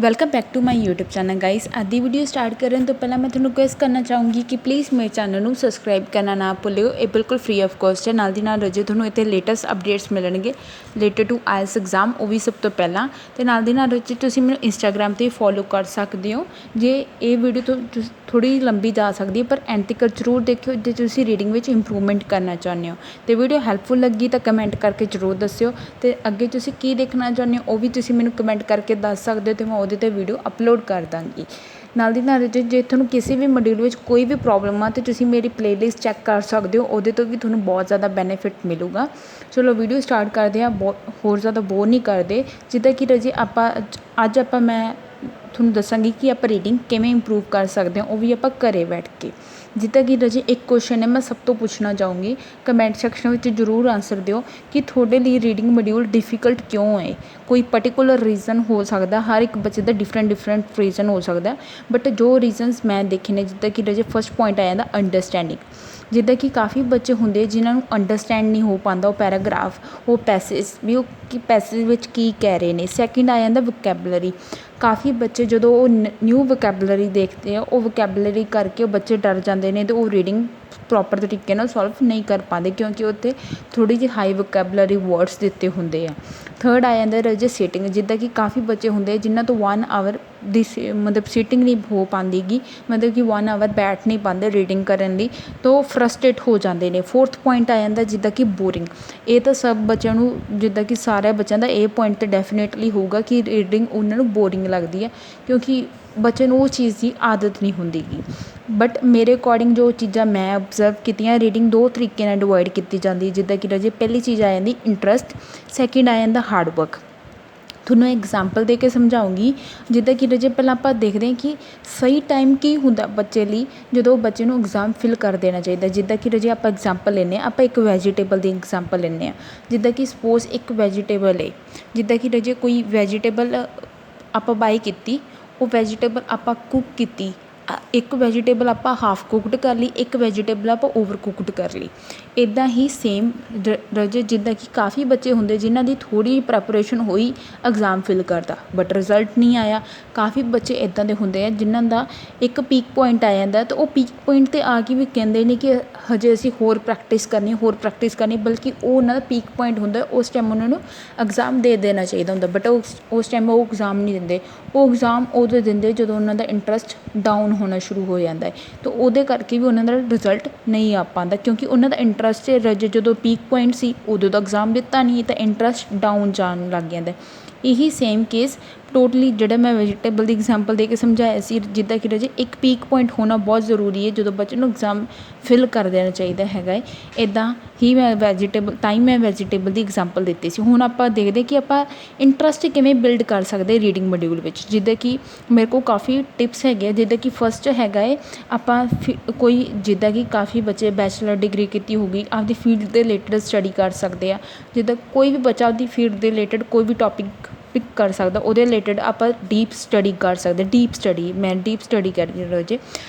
Welcome back to my YouTube channel guys. ਅੱਜ ਦੀ video start ਕਰਨ ਤੋਂ ਪਹਿਲਾਂ ਮੈਂ ਤੁਹਾਨੂੰ ਰਿਕੁਐਸਟ ਕਰਨਾ ਚਾਹੂੰਗੀ ਕਿ ਪਲੀਜ਼ ਮੇਰੇ ਚੈਨਲ ਨੂੰ ਸਬਸਕ੍ਰਾਈਬ ਕਰਨਾ ਨਾ ਭੁੱਲਿਓ। ਇਹ ਬਿਲਕੁਲ ਫ੍ਰੀ ਆਫ ਕੋਸਟ ਹੈ। ਨਾਲ ਦੀ ਨਾਲ ਰਜੇ ਤੁਹਾਨੂੰ ਇੱਥੇ ਲੇਟੈਸਟ ਅਪਡੇਟਸ ਮਿਲਣਗੇ ਰਿਲੇਟਡ ਟੂ ਆਇਲਸ ਐਗਜ਼ਾਮ, ਉਹ ਵੀ ਸਭ ਤੋਂ ਪਹਿਲਾਂ। ਅਤੇ ਨਾਲ ਦੀ ਨਾਲ ਰਜੇ ਤੁਸੀਂ ਮੈਨੂੰ ਇੰਸਟਾਗ੍ਰਾਮ 'ਤੇ ਫੋਲੋ ਕਰ ਸਕਦੇ ਹੋ। ਜੇ ਇਹ ਵੀਡੀਓ ਤੋਂ ਥੋੜ੍ਹੀ ਲੰਬੀ ਜਾ ਸਕਦੀ ਹੈ, ਪਰ ਐਂਡ ਤੱਕ ਜ਼ਰੂਰ ਦੇਖਿਓ ਜੇ ਤੁਸੀਂ ਰੀਡਿੰਗ ਵਿੱਚ ਇੰਪਰੂਵਮੈਂਟ ਕਰਨਾ ਚਾਹੁੰਦੇ ਹੋ। ਅਤੇ ਵੀਡੀਓ ਹੈਲਪਫੁਲ ਲੱਗੀ ਤਾਂ ਕਮੈਂਟ ਕਰਕੇ ਜ਼ਰੂਰ ਦੱਸਿਓ। ਅਤੇ ਅੱਗੇ ਤੁਸੀਂ ਕੀ ਦੇਖਣਾ ਚਾਹੁੰਦੇ ਹੋ ਉਹ ਵੀ ਤੁਸੀਂ ਮੈਨੂੰ ਕਮੈਂਟ ਕਰਕੇ ਦੱਸ ਸਕਦੇ ਹੋ, ਅਤੇ ਮੈਂ ਉਹਦੇ 'ਤੇ ਵੀਡੀਓ ਅਪਲੋਡ ਕਰ ਦਾਂਗੀ। ਨਾਲ ਦੀ ਨਾਲ ਜੇ ਤੁਹਾਨੂੰ ਕਿਸੇ ਵੀ ਮੋਡਿਊਲ ਵਿੱਚ ਕੋਈ ਵੀ ਪ੍ਰੋਬਲਮ ਆ ਤਾਂ ਤੁਸੀਂ ਮੇਰੀ ਪਲੇਲਿਸਟ ਚੈੱਕ ਕਰ ਸਕਦੇ ਹੋ, ਉਹਦੇ ਤੋਂ ਵੀ ਤੁਹਾਨੂੰ ਬਹੁਤ ਜ਼ਿਆਦਾ ਬੈਨੀਫਿਟ ਮਿਲੂਗਾ। ਚਲੋ ਵੀਡੀਓ ਸਟਾਰਟ ਕਰਦੇ ਹਾਂ। ਹੋਰ ਜ਼ਿਆਦਾ ਬੋਰ ਨਹੀਂ ਕਰਦੇ। ਜਿੱਦਾਂ ਕਿ ਰਜੇ ਅੱਜ ਮੈਂ ਤੁਹਾਨੂੰ ਦੱਸਾਂਗੀ ਕਿ ਆਪਾਂ ਰੀਡਿੰਗ ਕਿਵੇਂ ਇੰਪਰੂਵ ਕਰ ਸਕਦੇ ਹਾਂ, ਉਹ ਵੀ ਆਪਾਂ ਘਰੇ ਬੈਠ ਕੇ। ਜਿੱਦਾਂ ਕਿ ਰਜੇ ਇੱਕ ਕੁਐਸਚਨ ਹੈ ਮੈਂ ਸਭ ਤੋਂ ਪੁੱਛਣਾ ਚਾਹੂੰਗੀ, ਕਮੈਂਟ ਸੈਕਸ਼ਨ ਵਿੱਚ ਜ਼ਰੂਰ ਆਨਸਰ ਦਿਓ ਕਿ ਤੁਹਾਡੇ ਲਈ ਰੀਡਿੰਗ ਮੋਡਿਊਲ ਡਿਫੀਕਲਟ ਕਿਉਂ ਹੈ। ਕੋਈ ਪਰਟੀਕੂਲਰ ਰੀਜ਼ਨ ਹੋ ਸਕਦਾ, ਹਰ ਇੱਕ ਬੱਚੇ ਦਾ ਡਿਫਰੈਂਟ ਰੀਜ਼ਨ ਹੋ ਸਕਦਾ, ਬਟ ਜੋ ਰੀਜ਼ਨਸ ਮੈਂ ਦੇਖੇ ਨੇ, ਜਿੱਦਾਂ ਕਿ ਰਜੇ ਫਸਟ ਪੁਆਇੰਟ ਆ ਜਾਂਦਾ ਅੰਡਰਸਟੈਂਡਿੰਗ। ਜਿੱਦਾਂ ਕਿ ਕਾਫੀ ਬੱਚੇ ਹੁੰਦੇ ਜਿਨ੍ਹਾਂ ਨੂੰ ਅੰਡਰਸਟੈਂਡ ਨਹੀਂ ਹੋ ਪਾਉਂਦਾ ਉਹ ਪੈਰਾਗ੍ਰਾਫ, ਉਹ ਪੈਸੇਜ ਵੀ, ਉਹ ਪੈਸੇਜ ਵਿੱਚ ਕੀ ਕਹਿ ਰਹੇ ਨੇ। ਸੈਕਿੰਡ ਆ ਜਾਂਦਾ ਵੋਕੈਬਲਰੀ। ਕਾਫੀ ਬੱਚੇ ਜਦੋਂ ਉਹ ਨਿਊ ਵੋਕੈਬਲਰੀ ਦੇਖਦੇ ਆ, ਉਹ ਵੋਕੈਬਲਰੀ ਕਰਕੇ ਉਹ ਬੱਚੇ ਡਰ ਜਾਂਦੇ ਨੇ ਅਤੇ ਉਹ ਰੀਡਿੰਗ ਪ੍ਰੋਪਰ ਤਰੀਕੇ ਨਾਲ ਸੋਲਵ ਨਹੀਂ ਕਰ ਪਾਉਂਦੇ, ਕਿਉਂਕਿ ਉੱਥੇ ਥੋੜ੍ਹੀ ਜਿਹੀ ਹਾਈ ਵੋਕੈਬਲਰੀ ਵਰਡਸ ਦਿੱਤੇ ਹੁੰਦੇ ਆ। ਥਰਡ ਆ ਜਾਂਦਾ ਰਜੇ ਸੀਟਿੰਗ। ਜਿੱਦਾਂ ਕਿ ਕਾਫੀ ਬੱਚੇ ਹੁੰਦੇ ਜਿਨ੍ਹਾਂ ਤੋਂ 1 ਆਵਰ ਦੀ ਮਤਲਬ ਸੀਟਿੰਗ ਨਹੀਂ ਹੋ ਪਾਉਂਦੀ ਗੀ, ਮਤਲਬ ਕਿ 1 ਆਵਰ ਬੈਠ ਨਹੀਂ ਪਾਉਂਦੇ ਰੀਡਿੰਗ ਕਰਨ ਲਈ, ਤਾਂ ਉਹ ਫਰਸਟ੍ਰੇਟ ਹੋ ਜਾਂਦੇ ਨੇ। ਫੋਰਥ ਪੁਆਇੰਟ ਆ ਜਾਂਦਾ ਜਿੱਦਾਂ ਕਿ ਬੋਰਿੰਗ। ਇਹ ਤਾਂ ਸਭ ਬੱਚਿਆਂ ਨੂੰ, ਜਿੱਦਾਂ ਕਿ ਸਾਰਿਆਂ ਬੱਚਿਆਂ ਦਾ ਇਹ ਪੁਆਇੰਟ ਤਾਂ ਡੈਫੀਨੇਟਲੀ ਹੋਊਗਾ ਕਿ ਰੀਡਿੰਗ ਉਹਨਾਂ ਨੂੰ ਬੋਰਿੰਗ ਲੱਗਦੀ ਹੈ, ਕਿਉਂਕਿ ਬੱਚੇ ਨੂੰ ਉਹ ਚੀਜ਼ ਦੀ ਆਦਤ ਨਹੀਂ ਹੁੰਦੀ ਗੀ। ਬਟ ਮੇਰੇ ਅਕੋਰਡਿੰਗ ਜੋ ਚੀਜ਼ਾਂ ਮੈਂ ਓਬਜ਼ਰਵ ਕੀਤੀਆਂ, ਰੀਡਿੰਗ 2 ਤਰੀਕੇ ਨਾਲ ਡਿਵਾਈਡ ਕੀਤੀ ਜਾਂਦੀ। ਜਿੱਦਾਂ ਕਿ ਰਜੇ ਪਹਿਲੀ ਚੀਜ਼ ਆ ਜਾਂਦੀ ਇੰਟਰਸਟ, ਸੈਕਿੰਡ ਆ ਜਾਂਦਾ ਹਾਰਡ ਵਰਕ। ਤੁਹਾਨੂੰ ਐਗਜ਼ਾਮਪਲ ਦੇ ਕੇ ਸਮਝਾਊਂਗੀ। ਜਿੱਦਾਂ ਕਿ ਰਜੇ ਪਹਿਲਾਂ ਆਪਾਂ ਦੇਖਦੇ ਹਾਂ ਕਿ ਸਹੀ ਟਾਈਮ ਕੀ ਹੁੰਦਾ ਬੱਚੇ ਲਈ, ਜਦੋਂ ਬੱਚੇ ਨੂੰ ਐਗਜ਼ਾਮ ਫਿਲ ਕਰ ਦੇਣਾ ਚਾਹੀਦਾ। ਜਿੱਦਾਂ ਕਿ ਰਜੇ ਆਪਾਂ ਐਗਜ਼ਾਮਪਲ ਲੈਂਦੇ ਹਾਂ, ਆਪਾਂ ਇੱਕ ਵੈਜੀਟੇਬਲ ਦੀ ਐਗਜ਼ਾਮਪਲ ਲੈਂਦੇ ਹਾਂ। ਜਿੱਦਾਂ ਕਿ ਸਪੋਜ਼ ਇੱਕ ਵੈਜੀਟੇਬਲ ਹੈ, ਜਿੱਦਾਂ ਕਿ ਰਜੇ ਕੋਈ ਵੈਜੀਟੇਬਲ ਆਪਾਂ ਬਾਈ ਕੀਤੀ, ਉਹ ਵੈਜੀਟੇਬਲ ਆਪਾਂ ਕੁੱਕ ਕੀਤੀ। ਇੱਕ ਵੈਜੀਟੇਬਲ ਆਪਾਂ ਹਾਫ ਕੁਕਡ ਕਰ ਲਈ, ਇੱਕ ਵੈਜੀਟੇਬਲ ਆਪਾਂ ਓਵਰ ਕੁਕਡ ਕਰ ਲਈ। ਇੱਦਾਂ ਹੀ ਸੇਮ ਰਜੇ ਜਿੱਦਾਂ ਕਿ ਕਾਫੀ ਬੱਚੇ ਹੁੰਦੇ ਜਿਨ੍ਹਾਂ ਦੀ ਥੋੜ੍ਹੀ ਪ੍ਰੈਪਰੇਸ਼ਨ ਹੋਈ ਐਗਜ਼ਾਮ ਫਿਲ ਕਰਦਾ, ਬਟ ਰਿਜ਼ਲਟ ਨਹੀਂ ਆਇਆ। ਕਾਫੀ ਬੱਚੇ ਇੱਦਾਂ ਦੇ ਹੁੰਦੇ ਆ ਜਿਨ੍ਹਾਂ ਦਾ ਇੱਕ ਪੀਕ ਪੁਆਇੰਟ ਆ ਜਾਂਦਾ, ਤਾਂ ਉਹ ਪੀਕ ਪੁਆਇੰਟ 'ਤੇ ਆ ਕੇ ਵੀ ਕਹਿੰਦੇ ਨੇ ਕਿ ਹਜੇ ਅਸੀਂ ਹੋਰ ਪ੍ਰੈਕਟਿਸ ਕਰਨੀ, ਬਲਕਿ ਉਹ ਉਹਨਾਂ ਦਾ ਪੀਕ ਪੁਆਇੰਟ ਹੁੰਦਾ। ਉਸ ਟਾਈਮ ਉਹਨਾਂ ਨੂੰ ਐਗਜ਼ਾਮ ਦੇ ਦੇਣਾ ਚਾਹੀਦਾ ਹੁੰਦਾ, ਬਟ ਉਸ ਟਾਈਮ ਉਹ ਐਗਜ਼ਾਮ ਨਹੀਂ ਦਿੰਦੇ। ਉਹ ਐਗਜ਼ਾਮ ਉਦੋਂ ਦਿੰਦੇ ਜਦੋਂ ਉਹਨਾਂ ਦਾ ਇੰਟਰਸਟ ਡਾਊਨ ਹੋਣਾ ਸ਼ੁਰੂ ਹੋ ਜਾਂਦਾ ਹੈ, ਤਾਂ ਉਹਦੇ ਕਰਕੇ ਵੀ ਉਹਨਾਂ ਦਾ ਰਿਜ਼ਲਟ ਨਹੀਂ ਆ ਪਾਉਂਦਾ, ਕਿਉਂਕਿ ਉਹਨਾਂ ਦਾ ਇੰਟਰਸਟ ਰਜੇ ਜਦੋਂ ਪੀਕ ਪੁਆਇੰਟ ਸੀ ਉਦੋਂ ਦਾ ਐਗਜ਼ਾਮ ਦਿੱਤਾ ਨਹੀਂ, ਤਾਂ ਇੰਟਰਸਟ ਡਾਊਨ ਜਾਣ ਲੱਗ ਜਾਂਦਾ। ਇਹੀ ਸੇਮ ਕੇਸ ਟੋਟਲੀ ਜਿਹੜਾ ਮੈਂ ਵੈਜੀਟੇਬਲ ਦੀ ਐਗਜ਼ਾਮਪਲ ਦੇ ਕੇ ਸਮਝਾਇਆ ਸੀ, ਜਿੱਦਾਂ ਕਿ ਰਜੇ ਇੱਕ ਪੀਕ ਪੁਆਇੰਟ ਹੋਣਾ ਬਹੁਤ ਜ਼ਰੂਰੀ ਹੈ ਜਦੋਂ ਬੱਚੇ ਨੂੰ ਐਗਜ਼ਾਮ ਫਿਲ ਕਰ ਦੇਣਾ ਚਾਹੀਦਾ ਹੈਗਾ ਹੈ। ਇੱਦਾਂ ਹੀ ਮੈਂ ਵੈਜੀਟੇਬਲ ਦੀ ਐਗਜ਼ਾਮਪਲ ਦਿੱਤੀ ਸੀ। ਹੁਣ ਆਪਾਂ ਦੇਖਦੇ ਕਿ ਆਪਾਂ ਇੰਟਰਸਟ ਕਿਵੇਂ ਬਿਲਡ ਕਰ ਸਕਦੇ ਰੀਡਿੰਗ ਮੋਡਿਊਲ ਵਿੱਚ। ਜਿੱਦਾਂ ਕਿ ਮੇਰੇ ਕੋਲ ਕਾਫੀ ਟਿਪਸ ਹੈਗੇ ਆ। ਜਿੱਦਾਂ ਕਿ ਫਸਟ ਹੈਗਾ ਹੈ, ਆਪਾਂ ਕੋਈ, ਜਿੱਦਾਂ ਕਿ ਕਾਫੀ ਬੱਚੇ ਬੈਚਲਰ ਡਿਗਰੀ ਕੀਤੀ ਹੋਊਗੀ, ਆਪਦੀ ਫੀਲਡ ਦੇ ਰਿਲੇਟਡ ਸਟੱਡੀ ਕਰ ਸਕਦੇ ਆ। ਜਿੱਦਾਂ ਕੋਈ ਵੀ ਬੱਚਾ ਆਪਦੀ ਫੀਲਡ ਦੇ ਰਿਲੇਟਡ ਕੋਈ ਵੀ ਟੋਪਿਕ ਪਿਕ ਕਰ ਸਕਦਾ, ਉਹਦੇ ਰਿਲੇਟਡ ਆਪਾਂ ਡੀਪ ਸਟੱਡੀ ਕਰ ਸਕਦੇ। ਡੀਪ ਸਟੱਡੀ ਕਰ ਰਹੀ ਰਜੇ।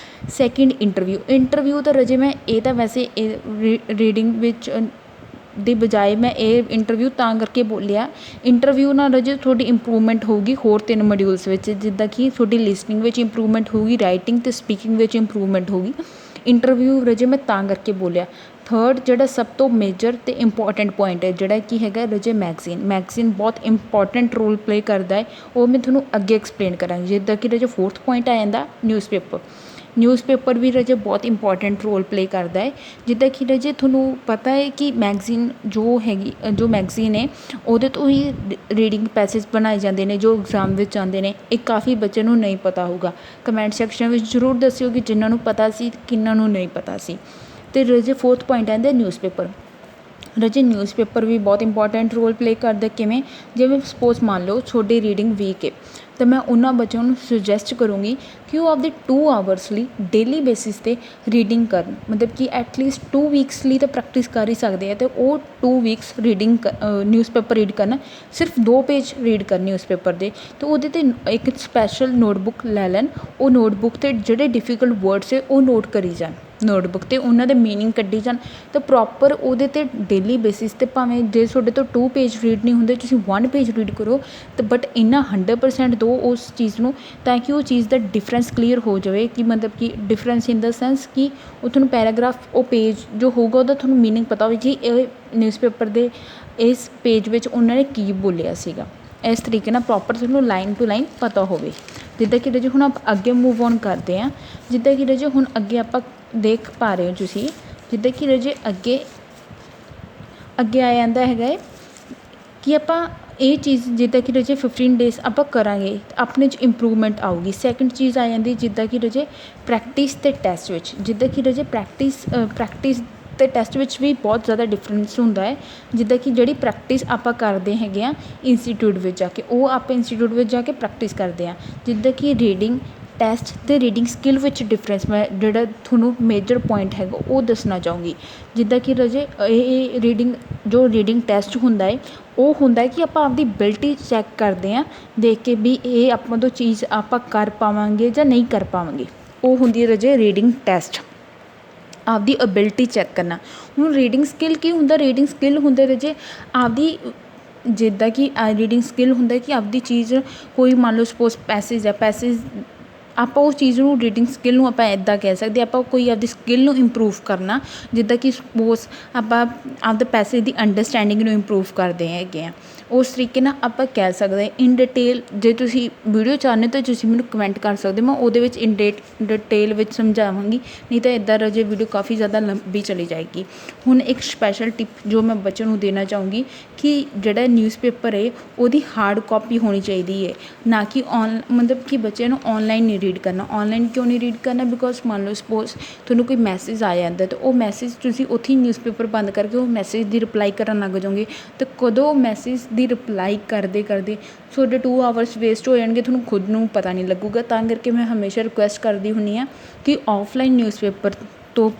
ਸੈਕਿੰਡ ਇੰਟਰਵਿਊ ਤਾਂ ਰਜੇ ਮੈਂ ਇਹ ਤਾਂ ਵੈਸੇ ਰੀਡਿੰਗ ਵਿੱਚ ਦੀ ਬਜਾਏ ਮੈਂ ਇਹ ਇੰਟਰਵਿਊ ਤਾਂ ਕਰਕੇ ਬੋਲਿਆ, ਇੰਟਰਵਿਊ ਨਾਲ ਰਜੇ ਤੁਹਾਡੀ ਇੰਪਰੂਵਮੈਂਟ ਹੋਊਗੀ ਹੋਰ 3 ਮੋਡਿਊਲਸ ਵਿੱਚ। ਜਿੱਦਾਂ ਕਿ ਤੁਹਾਡੀ ਲਿਸਨਿੰਗ ਵਿੱਚ ਇੰਪਰੂਵਮੈਂਟ ਹੋਊਗੀ, ਰਾਈਟਿੰਗ ਅਤੇ ਸਪੀਕਿੰਗ ਵਿੱਚ ਇੰਪਰੂਵਮੈਂਟ ਹੋਊਗੀ। ਇੰਟਰਵਿਊ ਰਜੇ ਮੈਂ ਤਾਂ ਕਰਕੇ ਬੋਲਿਆ। ਥਰਡ ਜਿਹੜਾ ਸਭ ਤੋਂ ਮੇਜਰ ਅਤੇ ਇੰਪੋਰਟੈਂਟ ਪੁਆਇੰਟ ਹੈ, ਜਿਹੜਾ ਕਿ ਹੈਗਾ ਰਜੇ ਮੈਗਜ਼ੀਨ ਬਹੁਤ ਇੰਪੋਰਟੈਂਟ ਰੋਲ ਪਲੇਅ ਕਰਦਾ ਹੈ, ਉਹ ਮੈਂ ਤੁਹਾਨੂੰ ਅੱਗੇ ਐਕਸਪਲੇਨ ਕਰਾਂਗੀ। ਜਿੱਦਾਂ ਕਿ ਰਜੇ ਫੋਰਥ ਪੁਆਇੰਟ ਆ ਜਾਂਦਾ ਨਿਊਜ਼ਪੇਪਰ ਵੀ ਰਜੇ ਬਹੁਤ ਇੰਪੋਰਟੈਂਟ ਰੋਲ ਪਲੇਅ ਕਰਦਾ ਹੈ। ਜਿੱਦਾਂ ਕਿ ਰਜੇ ਤੁਹਾਨੂੰ ਪਤਾ ਹੈ ਕਿ ਮੈਗਜ਼ੀਨ ਜੋ ਮੈਗਜ਼ੀਨ ਹੈ ਉਹਦੇ ਤੋਂ ਹੀ ਰੀਡਿੰਗ ਪੈਸੇਜ ਬਣਾਏ ਜਾਂਦੇ ਨੇ ਜੋ ਐਗਜ਼ਾਮ ਵਿੱਚ ਆਉਂਦੇ ਨੇ। ਇਹ ਕਾਫੀ ਬੱਚੇ ਨੂੰ ਨਹੀਂ ਪਤਾ ਹੋਊਗਾ। ਕਮੈਂਟ ਸੈਕਸ਼ਨ ਵਿੱਚ ਜ਼ਰੂਰ ਦੱਸਿਓ ਕਿ ਜਿਨ੍ਹਾਂ ਨੂੰ ਪਤਾ ਸੀ, ਕਿਹਨਾਂ ਨੂੰ ਨਹੀਂ ਪਤਾ ਸੀ। ਅਤੇ ਰਜੇ ਫੋਰਥ ਪੁਆਇੰਟ ਆਉਂਦਾ ਨਿਊਜ਼ਪੇਪਰ ਵੀ ਬਹੁਤ ਇੰਪੋਰਟੈਂਟ ਰੋਲ ਪਲੇਅ ਕਰਦਾ। ਕਿਵੇਂ? ਜਿਵੇਂ ਸਪੋਜ਼ ਮੰਨ ਲਓ ਤੁਹਾਡੀ ਰੀਡਿੰਗ ਵੀਕ ਹੈ, ਤਾਂ ਮੈਂ ਉਹਨਾਂ ਬੱਚਿਆਂ ਨੂੰ ਸੁਜੈਸਟ ਕਰੂੰਗੀ ਕਿ ਉਹ ਆਪਦੇ 2 ਆਵਰਸ ਲਈ ਡੇਲੀ ਬੇਸਿਸ 'ਤੇ ਰੀਡਿੰਗ ਕਰਨ। ਮਤਲਬ ਕਿ ਐਟਲੀਸਟ 2 ਵੀਕਸ ਲਈ ਤਾਂ ਪ੍ਰੈਕਟਿਸ ਕਰ ਹੀ ਸਕਦੇ ਆ, ਅਤੇ ਉਹ 2 ਵੀਕਸ ਨਿਊਜ਼ਪੇਪਰ ਰੀਡ ਕਰਨਾ। ਸਿਰਫ 2 ਪੇਜ ਰੀਡ ਕਰਨੇ ਨਿਊਜ਼ਪੇਪਰ ਦੇ, ਅਤੇ ਉਹਦੇ 'ਤੇ ਇੱਕ ਸਪੈਸ਼ਲ ਨੋਟਬੁੱਕ ਲੈ ਲੈਣ। ਉਹ ਨੋਟਬੁੱਕ 'ਤੇ ਜਿਹੜੇ ਡਿਫੀਕਲਟ ਵਰਡਸ ਹੈ ਉਹ ਨੋਟ ਕਰੀ ਜਾਣ। ਨੋਟਬੁੱਕ 'ਤੇ ਉਹਨਾਂ ਦੇ ਮੀਨਿੰਗ ਕੱਢੀ ਜਾਣ ਤਾਂ ਪ੍ਰੋਪਰ ਉਹਦੇ 'ਤੇ ਡੇਲੀ ਬੇਸਿਸ 'ਤੇ ਭਾਵੇਂ ਜੇ ਤੁਹਾਡੇ ਤੋਂ 2 ਪੇਜ ਰੀਡ ਨਹੀਂ ਹੁੰਦੇ ਤੁਸੀਂ 1 ਪੇਜ ਰੀਡ ਕਰੋ ਤਾਂ ਬਟ ਇੰਨਾ 100% ਦਿਓ ਉਸ ਚੀਜ਼ ਨੂੰ ਤਾਂ ਕਿ ਉਹ ਚੀਜ਼ ਦਾ ਡਿਫਰੈਂਸ ਕਲੀਅਰ ਹੋ ਜਾਵੇ ਕਿ ਮਤਲਬ ਕਿ ਡਿਫਰੈਂਸ ਇਨ ਦਾ ਸੈਂਸ ਕਿ ਉਹ ਤੁਹਾਨੂੰ ਪੈਰਾਗ੍ਰਾਫ ਉਹ ਪੇਜ ਜੋ ਹੋਊਗਾ ਉਹਦਾ ਤੁਹਾਨੂੰ ਮੀਨਿੰਗ ਪਤਾ ਹੋਵੇ ਜੀ ਇਹ ਨਿਊਜ਼ਪੇਪਰ ਦੇ ਇਸ ਪੇਜ ਵਿੱਚ ਉਹਨਾਂ ਨੇ ਕੀ ਬੋਲਿਆ ਸੀਗਾ। ਇਸ ਤਰੀਕੇ ਨਾਲ ਪ੍ਰੋਪਰ ਤੁਹਾਨੂੰ ਲਾਈਨ ਟੂ ਲਾਈਨ ਪਤਾ ਹੋਵੇ। ਜਿੱਦਾਂ ਕਿ ਰਾਜੇ ਹੁਣ ਆਪਾਂ ਅੱਗੇ ਮੂਵ ਔਨ ਕਰਦੇ ਹਾਂ। ਜਿੱਦਾਂ ਕਿ ਰਾਜੇ ਹੁਣ ਅੱਗੇ ਆਪਾਂ ਦੇਖ ਪਾ ਰਹੇ ਹੋ ਤੁਸੀਂ ਜਿੱਦਾਂ ਕਿ ਰਾਜੇ ਅੱਗੇ ਆ ਜਾਂਦਾ ਹੈਗਾ ਹੈ ਕਿ ਆਪਾਂ ਇਹ ਚੀਜ਼ ਜਿੱਦਾਂ ਕਿ ਰਾਜੇ 15 ਡੇਜ਼ ਆਪਾਂ ਕਰਾਂਗੇ ਆਪਣੇ 'ਚ ਇੰਪਰੂਵਮੈਂਟ ਆਊਗੀ। ਸੈਕਿੰਡ ਚੀਜ਼ ਆ ਜਾਂਦੀ ਜਿੱਦਾਂ ਕਿ ਰਾਜੇ ਪ੍ਰੈਕਟਿਸ ਅਤੇ ਟੈਸਟ ਵਿੱਚ ਜਿੱਦਾਂ ਕਿ ਰਾਜੇ ਪ੍ਰੈਕਟਿਸ ਅਤੇ ਟੈਸਟ ਵਿੱਚ ਵੀ ਬਹੁਤ ਜ਼ਿਆਦਾ ਡਿਫਰੈਂਸ ਹੁੰਦਾ ਹੈ। ਜਿੱਦਾਂ ਕਿ ਜਿਹੜੀ ਪ੍ਰੈਕਟਿਸ ਆਪਾਂ ਕਰਦੇ ਹੈਗੇ ਆ ਇੰਸਟੀਟਿਊਟ ਵਿੱਚ ਜਾ ਕੇ ਉਹ ਆਪਾਂ ਇੰਸਟੀਟਿਊਟ ਵਿੱਚ ਜਾ ਕੇ ਪ੍ਰੈਕਟਿਸ ਕਰਦੇ ਹਾਂ। ਜਿੱਦਾਂ ਕਿ ਰੀਡਿੰਗ ਟੈਸਟ ਅਤੇ ਰੀਡਿੰਗ ਸਕਿੱਲ ਵਿੱਚ ਡਿਫਰੈਂਸ ਮੈਂ ਜਿਹੜਾ ਤੁਹਾਨੂੰ ਮੇਜਰ ਪੁਆਇੰਟ ਹੈਗਾ ਉਹ ਦੱਸਣਾ ਚਾਹੂੰਗੀ। ਜਿੱਦਾਂ ਕਿ ਰਾਜੇ ਇਹ ਰੀਡਿੰਗ ਟੈਸਟ ਹੁੰਦਾ ਹੈ ਉਹ ਹੁੰਦਾ ਹੈ ਕਿ ਆਪਾਂ ਆਪਦੀ ਬਿਲਟੀ ਚੈੱਕ ਕਰਦੇ ਹਾਂ ਦੇਖ ਕੇ ਵੀ ਇਹ ਆਪਾਂ ਤੋਂ ਚੀਜ਼ ਆਪਾਂ ਕਰ ਪਾਵਾਂਗੇ ਜਾਂ ਨਹੀਂ ਕਰ ਪਾਵਾਂਗੇ। ਉਹ ਹੁੰਦੀ ਹੈ ਰਾਜੇ ਰੀਡਿੰਗ ਟੈਸਟ ਆਪਦੀ ਅਬਿਲਿਟੀ ਚੈੱਕ ਕਰਨਾ। ਹੁਣ ਰੀਡਿੰਗ ਸਕਿੱਲ ਕੀ ਹੁੰਦਾ ਰੀਡਿੰਗ ਸਕਿੱਲ ਹੁੰਦਾ ਰਾਜੇ ਆਪਦੀ ਜਿੱਦਾਂ ਕਿ ਰੀਡਿੰਗ ਸਕਿੱਲ ਹੁੰਦਾ ਕਿ ਆਪਦੀ ਚੀਜ਼ ਕੋਈ ਮੰਨ ਲਓ ਸਪੋਜ਼ ਪੈਸੇਜ ਆਪਾਂ ਉਸ ਚੀਜ਼ ਨੂੰ ਰੀਡਿੰਗ ਸਕਿੱਲ ਨੂੰ ਆਪਾਂ ਇੱਦਾਂ ਕਹਿ ਸਕਦੇ ਆਪਾਂ ਕੋਈ ਆਪਦੀ ਸਕਿੱਲ ਨੂੰ ਇੰਪਰੂਵ ਕਰਨਾ। ਜਿੱਦਾਂ ਕਿ ਸਪੋਜ਼ ਆਪਾਂ ਆਪਦੇ ਪੈਸੇਜ ਦੀ ਅੰਡਰਸਟੈਂਡਿੰਗ ਨੂੰ ਇੰਪਰੂਵ ਕਰਦੇ ਹੈਗੇ ਹਾਂ ਉਸ ਤਰੀਕੇ ਨਾਲ ਆਪਾਂ ਕਹਿ ਸਕਦੇ ਇਨ ਡਿਟੇਲ। ਜੇ ਤੁਸੀਂ ਵੀਡੀਓ ਚਾਹੁੰਦੇ ਤਾਂ ਤੁਸੀਂ ਮੈਨੂੰ ਕਮੈਂਟ ਕਰ ਸਕਦੇ ਮੈਂ ਉਹਦੇ ਵਿੱਚ ਡਿਟੇਲ ਵਿੱਚ ਸਮਝਾਵਾਂਗੀ ਨਹੀਂ ਤਾਂ ਇੱਦਾਂ ਰਾਜੇ ਵੀਡੀਓ ਕਾਫੀ ਜ਼ਿਆਦਾ ਲੰਬੀ ਚਲੀ ਜਾਏਗੀ। ਹੁਣ ਇੱਕ ਸਪੈਸ਼ਲ ਟਿਪ ਜੋ ਮੈਂ ਬੱਚਿਆਂ ਨੂੰ ਦੇਣਾ ਚਾਹੂੰਗੀ ਕਿ ਜਿਹੜਾ ਨਿਊਜ਼ਪੇਪਰ ਹੈ ਉਹਦੀ ਹਾਰਡ ਕਾਪੀ ਹੋਣੀ ਚਾਹੀਦੀ ਹੈ ਨਾ ਕਿ ਮਤਲਬ ਕਿ ਬੱਚਿਆਂ ਨੂੰ ਔਨਲਾਈਨ ਨਹੀਂ ਰੀਡ ਕਰਨਾ। ਔਨਲਾਈਨ ਕਿਉਂ ਨਹੀਂ ਰੀਡ ਕਰਨਾ ਬਿਕੋਜ਼ ਮੰਨ ਲਓ ਸਪੋਜ਼ ਤੁਹਾਨੂੰ ਕੋਈ ਮੈਸੇਜ ਆ ਜਾਂਦਾ ਤਾਂ ਉਹ ਮੈਸੇਜ ਤੁਸੀਂ ਉੱਥੇ ਹੀ ਨਿਊਜ਼ਪੇਪਰ ਬੰਦ ਕਰਕੇ ਉਹ ਮੈਸੇਜ ਦੀ ਰਿਪਲਾਈ ਕਰਨ ਲੱਗ ਜਾਓਗੇ ਅਤੇ ਕਦੋਂ ਮੈਸੇਜ ਦੀ ਰਿਪਲਾਈ ਕਰਦੇ ਤੁਹਾਡੇ 2 ਆਵਰਸ ਵੇਸਟ ਹੋ ਜਾਣਗੇ ਤੁਹਾਨੂੰ ਖੁਦ ਨੂੰ ਪਤਾ ਨਹੀਂ ਲੱਗੂਗਾ। ਤਾਂ ਕਰਕੇ ਮੈਂ ਹਮੇਸ਼ਾ ਰਿਕੁਐਸਟ ਕਰਦੀ ਹੁੰਦੀ ਹਾਂ ਕਿ ਔਫਲਾਈਨ ਨਿਊਜ਼ਪੇਪਰ ਤੋਂ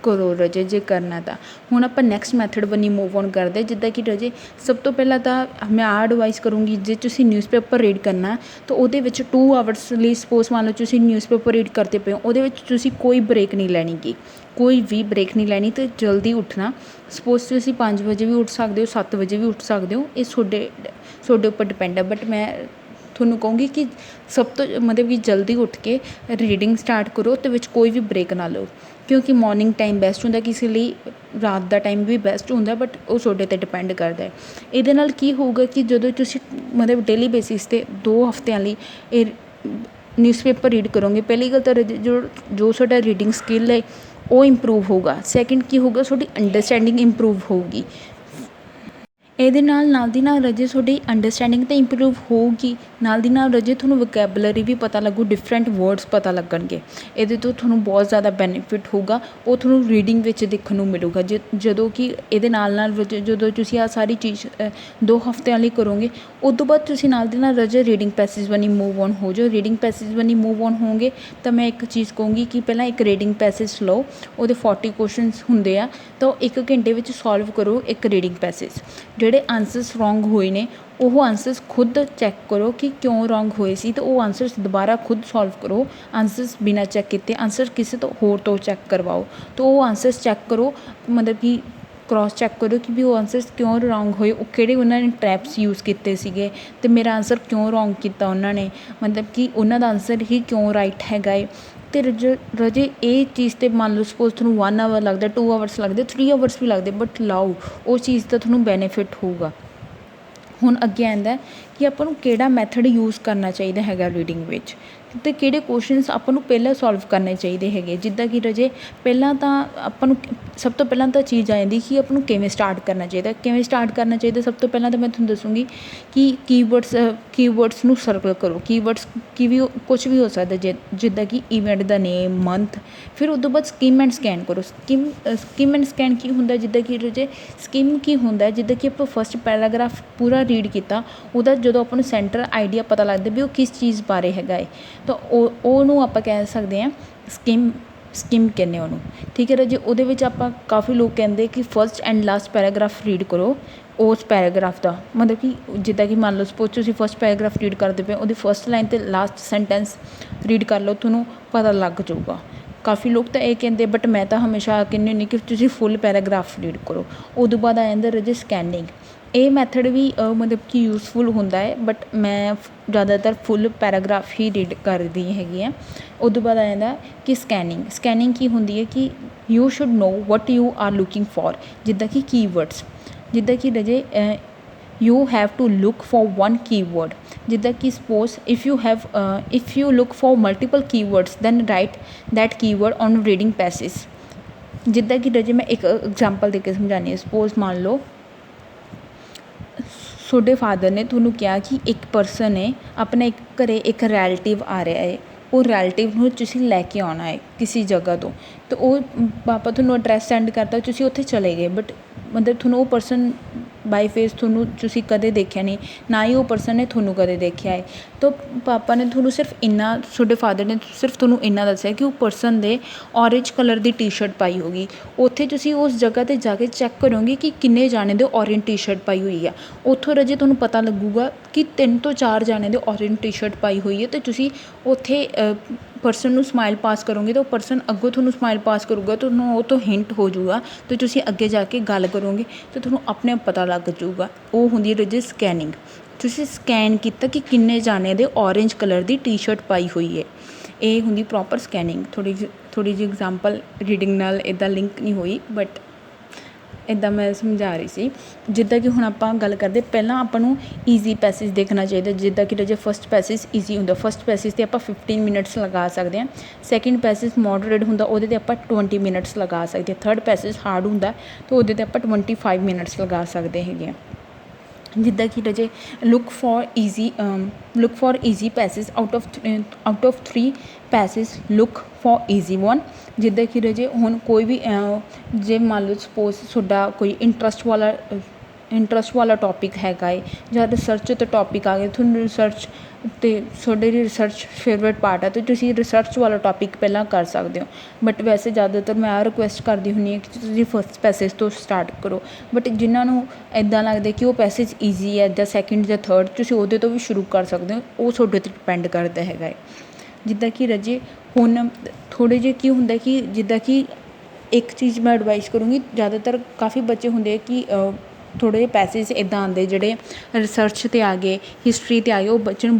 ਕਰੋ ਰਾਜੇ ਜੇ ਕਰਨਾ ਤਾਂ। ਹੁਣ ਆਪਾਂ ਨੈਕਸਟ ਮੈਥਡ ਬੰਨੀ ਮੂਵ ਔਨ ਕਰਦੇ ਜਿੱਦਾਂ ਕਿ ਰਾਜੇ ਸਭ ਤੋਂ ਪਹਿਲਾਂ ਤਾਂ ਮੈਂ ਆਹ ਐਡਵਾਈਸ ਕਰੂੰਗੀ ਜੇ ਤੁਸੀਂ ਨਿਊਜ਼ਪੇਪਰ ਰੀਡ ਕਰਨਾ ਤਾਂ ਉਹਦੇ ਵਿੱਚ 2 ਆਵਰਸ ਲਈ ਸਪੋਜ਼ ਮੰਨ ਲਓ ਤੁਸੀਂ ਨਿਊਜ਼ਪੇਪਰ ਰੀਡ ਕਰਦੇ ਪਏ ਹੋ ਉਹਦੇ ਵਿੱਚ ਤੁਸੀਂ ਕੋਈ ਬ੍ਰੇਕ ਨਹੀਂ ਲੈਣੀ ਗੀ ਕੋਈ ਵੀ ਬ੍ਰੇਕ ਨਹੀਂ ਲੈਣੀ ਅਤੇ ਜਲਦੀ ਉੱਠਣਾ। ਸਪੋਜ਼ ਤੁਸੀਂ 5 ਵਜੇ ਵੀ ਉੱਠ ਸਕਦੇ ਹੋ 7 ਵਜੇ ਵੀ ਉੱਠ ਸਕਦੇ ਹੋ ਇਹ ਤੁਹਾਡੇ ਉੱਪਰ ਡਿਪੈਂਡ ਹੈ ਬਟ ਮੈਂ ਤੁਹਾਨੂੰ ਕਹੂੰਗੀ ਕਿ ਸਭ ਤੋਂ ਮਤਲਬ ਕਿ ਜਲਦੀ ਉੱਠ ਕੇ ਰੀਡਿੰਗ ਸਟਾਰਟ ਕਰੋ ਅਤੇ ਵਿੱਚ ਕੋਈ ਵੀ ਬ੍ਰੇਕ ਨਾ ਲਓ ਕਿਉਂਕਿ ਮੋਰਨਿੰਗ ਟਾਈਮ ਬੈਸਟ ਹੁੰਦਾ ਕਿਸੇ ਲਈ ਰਾਤ ਦਾ ਟਾਈਮ ਵੀ ਬੈਸਟ ਹੁੰਦਾ ਬਟ ਉਹ ਤੁਹਾਡੇ 'ਤੇ ਡਿਪੈਂਡ ਕਰਦਾ ਹੈ। ਇਹਦੇ ਨਾਲ ਕੀ ਹੋਊਗਾ ਕਿ ਜਦੋਂ ਤੁਸੀਂ ਮਤਲਬ ਡੇਲੀ ਬੇਸਿਸ 'ਤੇ 2 ਹਫ਼ਤਿਆਂ ਲਈ ਇਹ ਨਿਊਜ਼ਪੇਪਰ ਰੀਡ ਕਰੋਗੇ ਪਹਿਲੀ ਗੱਲ ਤਾਂ ਜੋ ਤੁਹਾਡਾ ਰੀਡਿੰਗ ਸਕਿੱਲ ਹੈ ਉਹ ਇੰਪਰੂਵ ਹੋਊਗਾ। ਸੈਕਿੰਡ ਕੀ ਹੋਊਗਾ ਤੁਹਾਡੀ ਅੰਡਰਸਟੈਂਡਿੰਗ ਇੰਪਰੂਵ ਹੋਊਗੀ। ਇਹਦੇ ਨਾਲ ਦੀ ਨਾਲ ਰਾਜੇ ਤੁਹਾਡੀ ਅੰਡਰਸਟੈਂਡਿੰਗ ਤਾਂ ਇੰਪਰੂਵ ਹੋਊਗੀ ਨਾਲ ਦੀ ਨਾਲ ਰਾਜੇ ਤੁਹਾਨੂੰ ਵੋਕੈਬਲਰੀ ਵੀ ਪਤਾ ਲੱਗੂ ਡਿਫਰੈਂਟ ਵਰਡਸ ਪਤਾ ਲੱਗਣਗੇ। ਇਹਦੇ ਤੋਂ ਤੁਹਾਨੂੰ ਬਹੁਤ ਜ਼ਿਆਦਾ ਬੈਨੀਫਿਟ ਹੋਊਗਾ ਉਹ ਤੁਹਾਨੂੰ ਰੀਡਿੰਗ ਵਿੱਚ ਦੇਖਣ ਨੂੰ ਮਿਲੂਗਾ। ਜਦੋਂ ਕਿ ਇਹਦੇ ਨਾਲ ਜਦੋਂ ਤੁਸੀਂ ਆਹ ਸਾਰੀ ਚੀਜ਼ 2 ਹਫ਼ਤਿਆਂ ਲਈ ਕਰੋਗੇ ਉਸ ਤੋਂ ਬਾਅਦ ਤੁਸੀਂ ਨਾਲ ਦੀ ਨਾਲ ਰਾਜੇ ਰੀਡਿੰਗ ਪੈਸੇਜ ਬੰਨੀ ਮੂਵ ਔਨ ਹੋ ਜਾਓ। ਰੀਡਿੰਗ ਪੈਸੇਜ ਬੰਨੀ ਮੂਵ ਔਨ ਹੋਵੋਗੇ ਤਾਂ ਮੈਂ ਇੱਕ ਚੀਜ਼ ਕਹੂੰਗੀ ਕਿ ਪਹਿਲਾਂ ਇੱਕ ਰੀਡਿੰਗ ਪੈਸੇਜ ਲਓ ਉਹਦੇ 40 ਕੁਐਸਚਨਸ ਹੁੰਦੇ ਆ ਤਾਂ ਉਹ 1 ਘੰਟੇ ਵਿੱਚ ਸੋਲਵ ਕਰੋ ਇੱਕ ਰੀਡਿੰਗ ਪੈਸੇਜ। ਜਿਹੜੇ ਆਨਸਰਸ ਰੋਂਗ ਹੋਏ ਨੇ ਉਹ ਆਨਸਰਸ ਖੁਦ ਚੈੱਕ ਕਰੋ ਕਿ ਕਿਉਂ ਰੋਂਗ ਹੋਏ ਸੀ ਅਤੇ ਉਹ ਆਨਸਰਸ ਦੁਬਾਰਾ ਖੁਦ ਸੋਲਵ ਕਰੋ। ਆਨਸਰਸ ਬਿਨਾਂ ਚੈੱਕ ਕੀਤੇ ਆਨਸਰ ਕਿਸੇ ਤੋਂ ਹੋਰ ਤੋਂ ਚੈੱਕ ਕਰਵਾਓ ਤਾਂ ਉਹ ਆਨਸਰਸ ਚੈੱਕ ਕਰੋ ਮਤਲਬ ਕਿ ਕ੍ਰੋਸ ਚੈੱਕ ਕਰੋ ਕਿ ਵੀ ਉਹ ਆਨਸਰਸ ਕਿਉਂ ਰੋਂਗ ਹੋਏ ਉਹ ਕਿਹੜੇ ਉਹਨਾਂ ਨੇ ਟਰੈਪਸ ਯੂਜ਼ ਕੀਤੇ ਸੀਗੇ ਅਤੇ ਮੇਰਾ ਆਨਸਰ ਕਿਉਂ ਰੋਂਗ ਕੀਤਾ ਉਹਨਾਂ ਨੇ ਮਤਲਬ ਕਿ ਉਹਨਾਂ ਦਾ ਆਨਸਰ ਹੀ ਕਿਉਂ ਰਾਈਟ ਹੈਗਾ ਏ। ਅਤੇ ਰਾਜੇ ਇਹ ਚੀਜ਼ 'ਤੇ ਮੰਨ ਲਓ ਸਪੋਜ਼ ਤੁਹਾਨੂੰ 1 ਆਵਰ ਲੱਗਦਾ 2 ਆਵਰਸ ਲੱਗਦੇ 3 ਆਵਰਸ ਵੀ ਲੱਗਦੇ ਬਟ ਲਾਓ ਉਹ ਚੀਜ਼ ਦਾ ਤੁਹਾਨੂੰ ਬੈਨੀਫਿਟ ਹੋਊਗਾ। ਹੁਣ ਅੱਗੇ ਆਉਂਦਾ ਕਿ ਆਪਾਂ ਨੂੰ ਕਿਹੜਾ ਮੈਥਡ ਯੂਜ਼ ਕਰਨਾ ਚਾਹੀਦਾ ਹੈਗਾ ਰੀਡਿੰਗ ਵਿੱਚ ਅਤੇ ਕਿਹੜੇ ਕੁਐਸਚਨਸ ਆਪਾਂ ਨੂੰ ਪਹਿਲਾਂ ਸੋਲਵ ਕਰਨੇ ਚਾਹੀਦੇ ਹੈਗੇ। ਜਿੱਦਾਂ ਕਿ ਰਾਜੇ ਪਹਿਲਾਂ ਤਾਂ ਆਪਾਂ ਨੂੰ ਸਭ ਤੋਂ ਪਹਿਲਾਂ ਤਾਂ ਚੀਜ਼ ਆ ਜਾਂਦੀ ਕਿ ਆਪਾਂ ਨੂੰ ਕਿਵੇਂ ਸਟਾਰਟ ਕਰਨਾ ਚਾਹੀਦਾ। ਸਭ ਤੋਂ ਪਹਿਲਾਂ ਤਾਂ ਮੈਂ ਤੁਹਾਨੂੰ ਦੱਸੂੰਗੀ ਕਿ ਕੀਵਰਡਸ ਨੂੰ ਸਰਕਲ ਕਰੋ। ਕੀਵਰਡਸ ਕੁਛ ਵੀ ਹੋ ਸਕਦਾ ਜਿੱਦਾਂ ਕਿ ਈਵੈਂਟ ਦਾ ਨੇਮ ਮੰਥ। ਫਿਰ ਉਹ ਤੋਂ ਬਾਅਦ ਸਕਿਮ ਐਂਡ ਸਕੈਨ ਕਰੋ। ਸਕਿਮ ਐਂਡ ਸਕੈਨ ਕੀ ਹੁੰਦਾ ਜਿੱਦਾਂ ਕਿ ਰਾਜੇ ਸਕਿਮ ਕੀ ਹੁੰਦਾ ਜਿੱਦਾਂ ਕਿ ਆਪਾਂ ਫਸਟ ਪੈਰਾਗ੍ਰਾਫ ਪੂਰਾ ਰੀਡ ਕੀਤਾ ਉਹਦਾ ਜਦੋਂ ਆਪਾਂ ਨੂੰ ਸੈਂਟਰ ਆਈਡੀਆ ਪਤਾ ਲੱਗਦਾ ਵੀ ਉਹ ਕਿਸ ਚੀਜ਼ ਬਾਰੇ ਹੈਗਾ ਹੈ ਤਾਂ ਉਹਨੂੰ ਆਪਾਂ ਕਹਿ ਸਕਦੇ ਹਾਂ ਸਕਿਮ ਕਹਿੰਦੇ ਉਹਨੂੰ ਠੀਕ ਹੈ ਰਾਜੇ। ਉਹਦੇ ਵਿੱਚ ਆਪਾਂ ਕਾਫੀ ਲੋਕ ਕਹਿੰਦੇ ਕਿ first and last paragraph read ਕਰੋ ਉਸ ਪੈਰਾਗ੍ਰਾਫ ਦਾ ਮਤਲਬ ਕਿ ਜਿੱਦਾਂ ਕਿ ਮੰਨ ਲਓ ਸਪੋਜ਼ ਤੁਸੀਂ ਫਸਟ ਪੈਰਾਗ੍ਰਾਫ ਰੀਡ ਕਰਦੇ ਪਏ ਉਹਦੀ ਫਸਟ ਲਾਈਨ ਅਤੇ ਲਾਸਟ ਸੈਂਟੈਂਸ ਰੀਡ ਕਰ ਲਓ ਤੁਹਾਨੂੰ ਪਤਾ ਲੱਗ ਜਾਊਗਾ ਕਾਫੀ ਲੋਕ ਤਾਂ ਇਹ ਕਹਿੰਦੇ, ਬਟ ਮੈਂ ਤਾਂ ਹਮੇਸ਼ਾ ਕਹਿੰਦੀ ਹੁੰਦੀ ਕਿ ਤੁਸੀਂ ਫੁੱਲ ਪੈਰਾਗ੍ਰਾਫ ਰੀਡ ਕਰੋ। ਉਦੋਂ ਬਾਅਦ ਆ ਜਾਂਦਾ ਰਾਜੇ ਸਕੈਨਿੰਗ। ਇਹ ਮੈਥਡ ਵੀ ਮਤਲਬ ਕਿ ਯੂਜ਼ਫੁਲ ਹੁੰਦਾ ਹੈ, ਬਟ ਮੈਂ ਜ਼ਿਆਦਾਤਰ ਫੁੱਲ ਪੈਰਾਗ੍ਰਾਫ ਹੀ ਰੀਡ ਕਰਦੀ ਹੈਗੀ ਹਾਂ। ਉਦੋਂ ਬਾਅਦ ਆ ਜਾਂਦਾ ਕਿ ਸਕੈਨਿੰਗ ਕੀ ਹੁੰਦੀ ਹੈ ਕਿ you should know what you are looking for, ਜਿੱਦਾਂ ਕਿ ਕੀਵਰਡਸ। ਜਿੱਦਾਂ ਕਿ ਰਾਜੇ you have to look for one keyword, ਜਿੱਦਾਂ ਕਿ suppose if you look for multiple keywords then write that keyword on reading passage। ਜਿੱਦਾਂ ਕਿ ਰਾਜੇ ਮੈਂ ਇੱਕ ਐਗਜ਼ਾਮਪਲ ਦੇ ਕੇ ਸਮਝਾਉਂਦੀ ਹਾਂ। ਸਪੋਜ਼ ਮੰਨ ਲਓ ਤੁਹਾਡੇ ਫਾਦਰ ਨੇ ਤੁਹਾਨੂੰ ਕਿਹਾ ਕਿ ਇੱਕ ਪਰਸਨ ਹੈ ਆਪਣੇ ਘਰ, ਇੱਕ ਰਿਲੇਟਿਵ ਆ ਰਿਹਾ ਹੈ, ਉਹ ਰਿਲੇਟਿਵ ਨੂੰ ਤੁਸੀਂ ਲੈ ਕੇ ਆਉਣਾ ਹੈ ਕਿਸੇ ਜਗ੍ਹਾ ਤੋਂ, ਅਤੇ ਉਹ ਪਾਪਾ ਤੁਹਾਨੂੰ ਐਡਰੈਸ ਸੈਂਡ ਕਰਤਾ, ਤੁਸੀਂ ਉੱਥੇ ਚਲੇ ਗਏ, ਬਟ ਮਤਲਬ ਤੁਹਾਨੂੰ ਉਹ ਪਰਸਨ ਬਾਈ ਫੇਸ ਤੁਸੀਂ ਕਦੇ ਦੇਖਿਆ ਨਹੀਂ, ਨਾ ਹੀ ਉਹ ਪਰਸਨ ਨੇ ਤੁਹਾਨੂੰ ਕਦੇ ਦੇਖਿਆ ਹੈ। ਤਾਂ ਪਾਪਾ ਨੇ ਤੁਹਾਨੂੰ ਸਿਰਫ ਇੰਨਾ, ਤੁਹਾਡੇ ਫਾਦਰ ਨੇ ਸਿਰਫ ਤੁਹਾਨੂੰ ਇੰਨਾ ਦੱਸਿਆ ਕਿ ਉਹ ਪਰਸਨ ਦੇ ਔਰੇਂਜ ਕਲਰ ਦੀ ਟੀ ਸ਼ਰਟ ਪਾਈ ਹੋਗੀ। ਉੱਥੇ ਤੁਸੀਂ ਉਸ ਜਗ੍ਹਾ 'ਤੇ ਜਾ ਕੇ ਚੈੱਕ ਕਰੋਗੇ ਕਿ ਕਿੰਨੇ ਜਾਣੇ ਦੇ ਔਰੇਂਜ ਟੀ ਸ਼ਰਟ ਪਾਈ ਹੋਈ ਆ। ਉੱਥੋਂ ਰਾਜੇ ਤੁਹਾਨੂੰ ਪਤਾ ਲੱਗੂਗਾ ਕਿ 3 ਤੋਂ 4 ਜਾਣੇ ਦੇ ਔਰੇਂਜ ਟੀ ਸ਼ਰਟ ਪਾਈ ਹੋਈ ਹੈ, ਅਤੇ ਤੁਸੀਂ ਉੱਥੇ ਪਰਸਨ ਨੂੰ ਸਮਾਈਲ ਪਾਸ ਕਰੋਗੇ ਤਾਂ ਉਹ ਪਰਸਨ ਅੱਗੋਂ ਤੁਹਾਨੂੰ ਸਮਾਈਲ ਪਾਸ ਕਰੂਗਾ, ਤੁਹਾਨੂੰ ਉਹ ਤੋਂ ਹਿੰਟ ਹੋ ਜਾਊਗਾ, ਅਤੇ ਤੁਸੀਂ ਅੱਗੇ ਜਾ ਕੇ ਗੱਲ ਕਰੋਗੇ ਅਤੇ ਤੁਹਾਨੂੰ ਆਪਣੇ ਆਪ ਪਤਾ ਲੱਗ ਜਾਊਗਾ। ਉਹ ਹੁੰਦੀ ਹੈ ਰਾਜੇ ਸਕੈਨਿੰਗ। ਤੁਸੀਂ ਸਕੈਨ ਕੀਤਾ ਕਿ ਕਿੰਨੇ ਜਾਣੇ ਦੇ ਔਰੇਂਜ ਕਲਰ ਦੀ ਟੀ ਸ਼ਰਟ ਪਾਈ ਹੋਈ ਹੈ, ਇਹ ਹੁੰਦੀ ਪ੍ਰੋਪਰ ਸਕੈਨਿੰਗ। ਥੋੜ੍ਹੀ ਜਿਹੀ ਐਗਜ਼ਾਮਪਲ ਰੀਡਿੰਗ ਨਾਲ ਇੱਦਾਂ ਲਿੰਕ ਨਹੀਂ ਹੋਈ, ਬਟ ਇੱਦਾਂ ਮੈਂ ਸਮਝਾ ਰਹੀ ਸੀ। ਜਿੱਦਾਂ ਕਿ ਹੁਣ ਆਪਾਂ ਗੱਲ ਕਰਦੇ, ਪਹਿਲਾਂ ਆਪਾਂ ਨੂੰ ਈਜ਼ੀ ਪੈਸੇਜ ਦੇਖਣਾ ਚਾਹੀਦਾ। ਜਿੱਦਾਂ ਕਿ ਰਾਜੇ ਫਸਟ ਪੈਸੇਜ ਈਜ਼ੀ ਹੁੰਦਾ, ਫਸਟ ਪੈਸੇਜ 'ਤੇ ਆਪਾਂ 15 ਮਿੰਟਸ ਲਗਾ ਸਕਦੇ ਹਾਂ। ਸੈਕਿੰਡ ਪੈਸੇਜ ਮੋਡਰੇਟ ਹੁੰਦਾ, ਉਹਦੇ 'ਤੇ ਆਪਾਂ 20 ਮਿੰਟਸ ਲਗਾ ਸਕਦੇ ਹਾਂ। ਥਰਡ ਪੈਸੇਜ ਹਾਰਡ ਹੁੰਦਾ ਤਾਂ ਉਹਦੇ 'ਤੇ ਆਪਾਂ 25 ਮਿੰਟਸ ਲਗਾ ਸਕਦੇ ਹੈਗੇ ਹਾਂ। ਜਿੱਦਾਂ ਕਿ ਰਾਜੇ look for easy passage out of 3 passage look for easy one. ਜਿੱਦਾਂ ਕਿ ਰਾਜੇ ਹੁਣ ਕੋਈ ਵੀ ਜੇ ਮੰਨ ਲਓ ਸਪੋਜ਼ ਤੁਹਾਡਾ ਕੋਈ ਇੰਟਰਸਟ ਵਾਲਾ ਟੋਪਿਕ ਹੈਗਾ ਹੈ, ਜਾਂ ਰਿਸਰਚ 'ਤੇ ਟੋਪਿਕ ਆ ਗਿਆ, ਤੁਹਾਨੂੰ ਰਿਸਰਚ ਅਤੇ ਤੁਹਾਡੇ ਰਿਸਰਚ ਫੇਵਰੇਟ ਪਾਰਟ ਹੈ, ਅਤੇ ਤੁਸੀਂ ਰਿਸਰਚ ਵਾਲਾ ਟੋਪਿਕ ਪਹਿਲਾਂ ਕਰ ਸਕਦੇ ਹੋ। ਬਟ ਵੈਸੇ ਜ਼ਿਆਦਾਤਰ ਮੈਂ ਆਹ ਰਿਕੁਐਸਟ ਕਰਦੀ ਹੁੰਦੀ ਹਾਂ ਕਿ ਤੁਸੀਂ ਫਸਟ ਪੈਸੇਜ ਤੋਂ ਸਟਾਰਟ ਕਰੋ, ਬਟ ਜਿਨ੍ਹਾਂ ਨੂੰ ਇੱਦਾਂ ਲੱਗਦਾ ਕਿ ਉਹ ਪੈਸੇਜ ਈਜ਼ੀ ਹੈ, ਜਾਂ ਸੈਕਿੰਡ ਜਾਂ ਥਰਡ, ਤੁਸੀਂ ਉਹਦੇ ਤੋਂ ਵੀ ਸ਼ੁਰੂ ਕਰ ਸਕਦੇ ਹੋ। ਉਹ ਤੁਹਾਡੇ 'ਤੇ ਡਿਪੈਂਡ ਕਰਦਾ ਹੈਗਾ ਹੈ। ਜਿੱਦਾਂ ਕਿ ਰਾਜੇ ਹੁਣ ਥੋੜ੍ਹੇ ਜਿਹੇ ਕੀ ਹੁੰਦਾ ਕਿ ਜਿੱਦਾਂ ਕਿ ਇੱਕ ਚੀਜ਼ ਮੈਂ ਐਡਵਾਈਸ ਕਰੂੰਗੀ, ਜ਼ਿਆਦਾਤਰ ਕਾਫੀ ਬੱਚੇ ਹੁੰਦੇ ਆ ਕਿ ਥੋੜ੍ਹੇ ਜਿਹੇ ਪੈਸੇਜ ਇੱਦਾਂ ਆਉਂਦੇ ਜਿਹੜੇ ਰਿਸਰਚ 'ਤੇ ਆ ਗਏ, ਹਿਸਟਰੀ 'ਤੇ ਆ ਗਏ, ਉਹ ਬੱਚੇ ਨੂੰ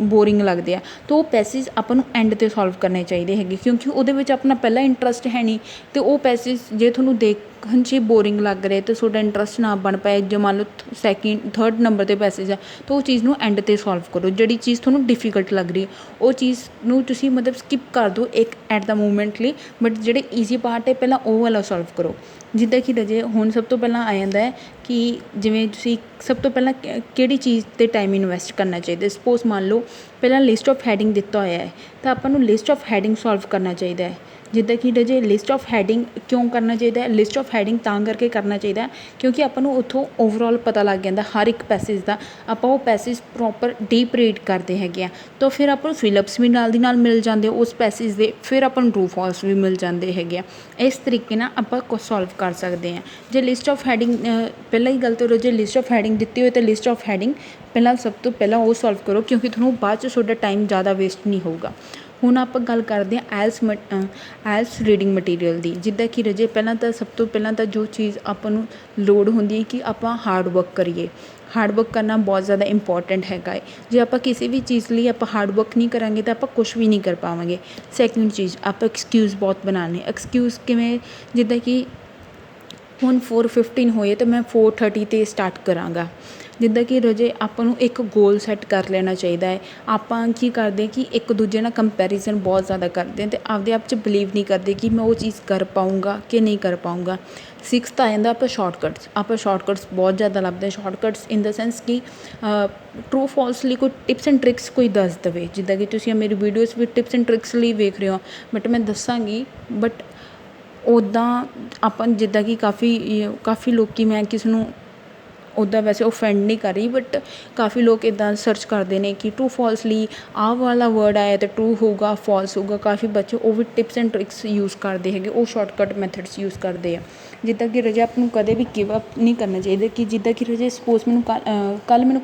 ਬੋਰਿੰਗ ਲੱਗਦੇ ਆ, ਤਾਂ ਉਹ ਪੈਸੇਜ ਆਪਾਂ ਨੂੰ ਐਂਡ 'ਤੇ ਸੋਲਵ ਕਰਨੇ ਚਾਹੀਦੇ ਹੈਗੇ, ਕਿਉਂਕਿ ਉਹਦੇ ਵਿੱਚ ਆਪਣਾ ਪਹਿਲਾਂ ਇੰਟਰਸਟ ਹੈ ਨਹੀਂ, ਅਤੇ ਉਹ ਪੈਸੇਜ ਜੇ ਤੁਹਾਨੂੰ ਦੇਖਣ 'ਚ ਬੋਰਿੰਗ ਲੱਗ ਰਿਹਾ ਅਤੇ ਤੁਹਾਡਾ ਇੰਟਰਸਟ ਨਾ ਬਣ ਪਾਏ, ਜੇ ਮੰਨ ਲਓ ਥਰਡ ਨੰਬਰ 'ਤੇ ਪੈਸੇਜ ਆ, ਤਾਂ ਉਹ ਚੀਜ਼ ਨੂੰ ਐਂਡ 'ਤੇ ਸੋਲਵ ਕਰੋ। ਜਿਹੜੀ ਚੀਜ਼ ਤੁਹਾਨੂੰ ਡਿਫੀਕਲਟ ਲੱਗ ਰਹੀ ਹੈ ਉਹ ਚੀਜ਼ ਨੂੰ ਤੁਸੀਂ ਮਤਲਬ ਸਕਿਪ ਕਰ ਦਿਓ ਇੱਕ ਐਟ ਦਾ ਮੂਮੈਂਟ ਲਈ, ਬਟ ਜਿਹੜੇ ਈਜ਼ੀ ਪਾਰਟ ਹੈ ਪਹਿਲਾਂ ਉਹ ਵਾਲਾ ਸੋਲਵ ਕਰੋ। ਜਿੱਦਾਂ ਕਿ ਰਾਜੇ ਹੁਣ ਸਭ ਤੋਂ ਪਹਿਲਾਂ ਆ ਜਾਂਦਾ ਹੈ ਕਿ ਜਿਵੇਂ ਤੁਸੀਂ ਸਭ ਤੋਂ ਪਹਿਲਾਂ ਕਿਹੜੀ ਚੀਜ਼ 'ਤੇ ਟਾਈਮ ਇਨਵੈਸਟ ਕਰਨਾ ਚਾਹੀਦਾ। ਸਪੋਜ਼ ਮੰਨ ਲਓ ਪਹਿਲਾਂ ਲਿਸਟ ਆਫ ਹੈਡਿੰਗ ਦਿੱਤਾ ਹੋਇਆ ਹੈ, ਤਾਂ ਆਪਾਂ ਨੂੰ ਲਿਸਟ ਆਫ ਹੈਡਿੰਗ ਸੋਲਵ ਕਰਨਾ ਚਾਹੀਦਾ ਹੈ। ਜਿੱਦਾਂ ਕਿ ਰਾਜੇ ਲਿਸਟ ਆਫ ਹੈਡਿੰਗ ਕਿਉਂ ਕਰਨਾ ਚਾਹੀਦਾ ਹੈ, ਲਿਸਟ ਆਫ ਹੈਡਿੰਗ ਤਾਂ ਕਰਕੇ ਕਰਨਾ ਚਾਹੀਦਾ ਕਿਉਂਕਿ ਆਪਾਂ ਨੂੰ ਉੱਥੋਂ ਓਵਰਆਲ ਪਤਾ ਲੱਗ ਜਾਂਦਾ ਹਰ ਇੱਕ ਪੈਸੇਜ ਦਾ, ਆਪਾਂ ਉਹ ਪੈਸੇਜ ਪ੍ਰੋਪਰ ਡੀਪ ਰੀਡ ਕਰਦੇ ਹੈਗੇ ਆ, ਤਾਂ ਫਿਰ ਆਪਾਂ ਨੂੰ ਫਿਲਅਪਸ ਵੀ ਨਾਲ ਦੀ ਨਾਲ ਮਿਲ ਜਾਂਦੇ ਉਸ ਪੈਸੇਜ ਦੇ, ਫਿਰ ਆਪਾਂ ਨੂੰ ਟਰੂ ਫਾਲਸ ਵੀ ਮਿਲ ਜਾਂਦੇ ਹੈਗੇ ਆ। ਇਸ ਤਰੀਕੇ ਨਾਲ ਆਪਾਂ ਕੁਝ ਸੋਲਵ ਕਰ ਸਕਦੇ ਹਾਂ। ਜੇ ਲਿਸਟ ਆਫ ਹੈਡਿੰਗ ਪਹਿਲਾਂ ਹੀ ਗਲਤ ਹੋ ਰਿਹਾ, ਜੇ ਲਿਸਟ ਆਫ ਹੈਡਿੰਗ ਦਿੱਤੀ ਹੋਈ ਤਾਂ ਲਿਸਟ ਆਫ ਹੈਡਿੰਗ ਪਹਿਲਾਂ ਸਭ ਤੋਂ ਪਹਿਲਾਂ ਉਹ ਸੋਲਵ ਕਰੋ, ਕਿਉਂਕਿ ਤੁਹਾਨੂੰ ਬਾਅਦ 'ਚ ਤੁਹਾਡਾ ਟਾਈਮ ਜ਼ਿਆਦਾ ਵੇਸਟ ਨਹੀਂ ਹੋਊਗਾ। ਹੁਣ ਆਪਾਂ ਗੱਲ ਕਰਦੇ ਹਾਂ ਆਇਲਸ ਰੀਡਿੰਗ ਮਟੀਰੀਅਲ ਦੀ। ਜਿੱਦਾਂ ਕਿ ਰਾਜੇ ਪਹਿਲਾਂ ਤਾਂ ਸਭ ਤੋਂ ਪਹਿਲਾਂ ਤਾਂ ਜੋ ਚੀਜ਼ ਆਪਾਂ ਨੂੰ ਲੋੜ ਹੁੰਦੀ ਹੈ ਕਿ ਆਪਾਂ ਹਾਰਡ ਵਰਕ ਕਰੀਏ। ਹਾਰਡ ਵਰਕ ਕਰਨਾ ਬਹੁਤ ਜ਼ਿਆਦਾ ਇੰਪੋਰਟੈਂਟ ਹੈਗਾ ਹੈ। ਜੇ ਆਪਾਂ ਕਿਸੇ ਵੀ ਚੀਜ਼ ਲਈ ਆਪਾਂ ਹਾਰਡ ਵਰਕ ਨਹੀਂ ਕਰਾਂਗੇ ਤਾਂ ਆਪਾਂ ਕੁਛ ਵੀ ਨਹੀਂ ਕਰ ਪਾਵਾਂਗੇ। ਸੈਕਿੰਡ ਚੀਜ਼, ਆਪਾਂ ਐਕਸਕਿਊਜ਼ ਬਹੁਤ ਬਣਾਉਂਦੇ। ਐਕਸਕਿਊਜ਼ ਕਿਵੇਂ, ਜਿੱਦਾਂ ਕਿ ਹੁਣ 4:15 ਹੋਏ ਤਾਂ ਮੈਂ 4:30 'ਤੇ ਸਟਾਰਟ ਕਰਾਂਗਾ। ਜਿੱਦਾਂ ਕਿ ਰਾਜੇ ਆਪਾਂ ਨੂੰ ਇੱਕ ਗੋਲ ਸੈੱਟ ਕਰ ਲੈਣਾ ਚਾਹੀਦਾ ਹੈ। ਆਪਾਂ ਕੀ ਕਰਦੇ ਕਿ ਇੱਕ ਦੂਜੇ ਨਾਲ ਕੰਪੈਰੀਜ਼ਨ ਬਹੁਤ ਜ਼ਿਆਦਾ ਕਰਦੇ ਅਤੇ ਆਪਦੇ ਆਪ 'ਚ ਬਿਲੀਵ ਨਹੀਂ ਕਰਦੇ ਕਿ ਮੈਂ ਉਹ ਚੀਜ਼ ਕਰ ਪਾਊਂਗਾ ਕਿ ਨਹੀਂ ਕਰ ਪਾਊਂਗਾ। ਸਿਕਸਥ ਆ ਜਾਂਦਾ ਆਪਾਂ ਸ਼ਾਰਟਕਟਸ ਬਹੁਤ ਜ਼ਿਆਦਾ ਲੱਭਦੇ। ਸ਼ਾਰਟਕਟਸ ਇਨ ਦਾ ਸੈਂਸ ਕਿ ਟਰੂ ਫਾਲਸ ਲਈ ਕੋਈ ਟਿਪਸ ਐਂਡ ਟ੍ਰਿਕਸ ਕੋਈ ਦੱਸ ਦੇਵੇ। ਜਿੱਦਾਂ ਕਿ ਤੁਸੀਂ ਮੇਰੀ ਵੀਡੀਓਜ਼ ਵੀ ਟਿਪਸ ਐਂਡ ਟ੍ਰਿਕਸ ਲਈ ਵੇਖ ਰਹੇ ਹੋ, ਬਟ ਮੈਂ ਦੱਸਾਂਗੀ, ਬਟ ਉੱਦਾਂ ਆਪਾਂ ਜਿੱਦਾਂ ਕਿ ਕਾਫੀ ਲੋਕ, ਮੈਂ ਕਿਸੇ ਨੂੰ ਉੱਦਾਂ ਵੈਸੇ ਓਫੈਂਡ ਨਹੀਂ ਕਰ ਰਹੀ, ਬਟ ਕਾਫੀ ਲੋਕ ਇੱਦਾਂ ਸਰਚ ਕਰਦੇ ਨੇ ਕਿ ਟਰੂ ਫਾਲਸ ਲਈ ਆਹ ਵਾਲਾ ਵਰਡ ਆਇਆ ਤਾਂ ਟਰੂ ਹੋਊਗਾ, ਫਾਲਸ ਹੋਊਗਾ। ਕਾਫੀ ਬੱਚੇ ਉਹ ਵੀ ਟਿਪਸ ਐਂਡ ਟ੍ਰਿਕਸ ਯੂਜ਼ ਕਰਦੇ ਹੈਗੇ, ਉਹ ਸ਼ਾਰਟਕਟ ਮੈਥਡਸ ਯੂਜ਼ ਕਰਦੇ ਆ। ਜਿੱਦਾਂ ਕਿ ਰਾਜੇ ਆਪ ਨੂੰ ਕਦੇ ਵੀ ਗਿਵ ਅਪ ਨਹੀਂ ਕਰਨਾ ਚਾਹੀਦਾ। ਕਿ ਜਿੱਦਾਂ ਕਿ ਰਾਜੇ ਸਪੋਜ਼ ਮੈਨੂੰ ਕੱਲ੍ਹ ਮੈਨੂੰ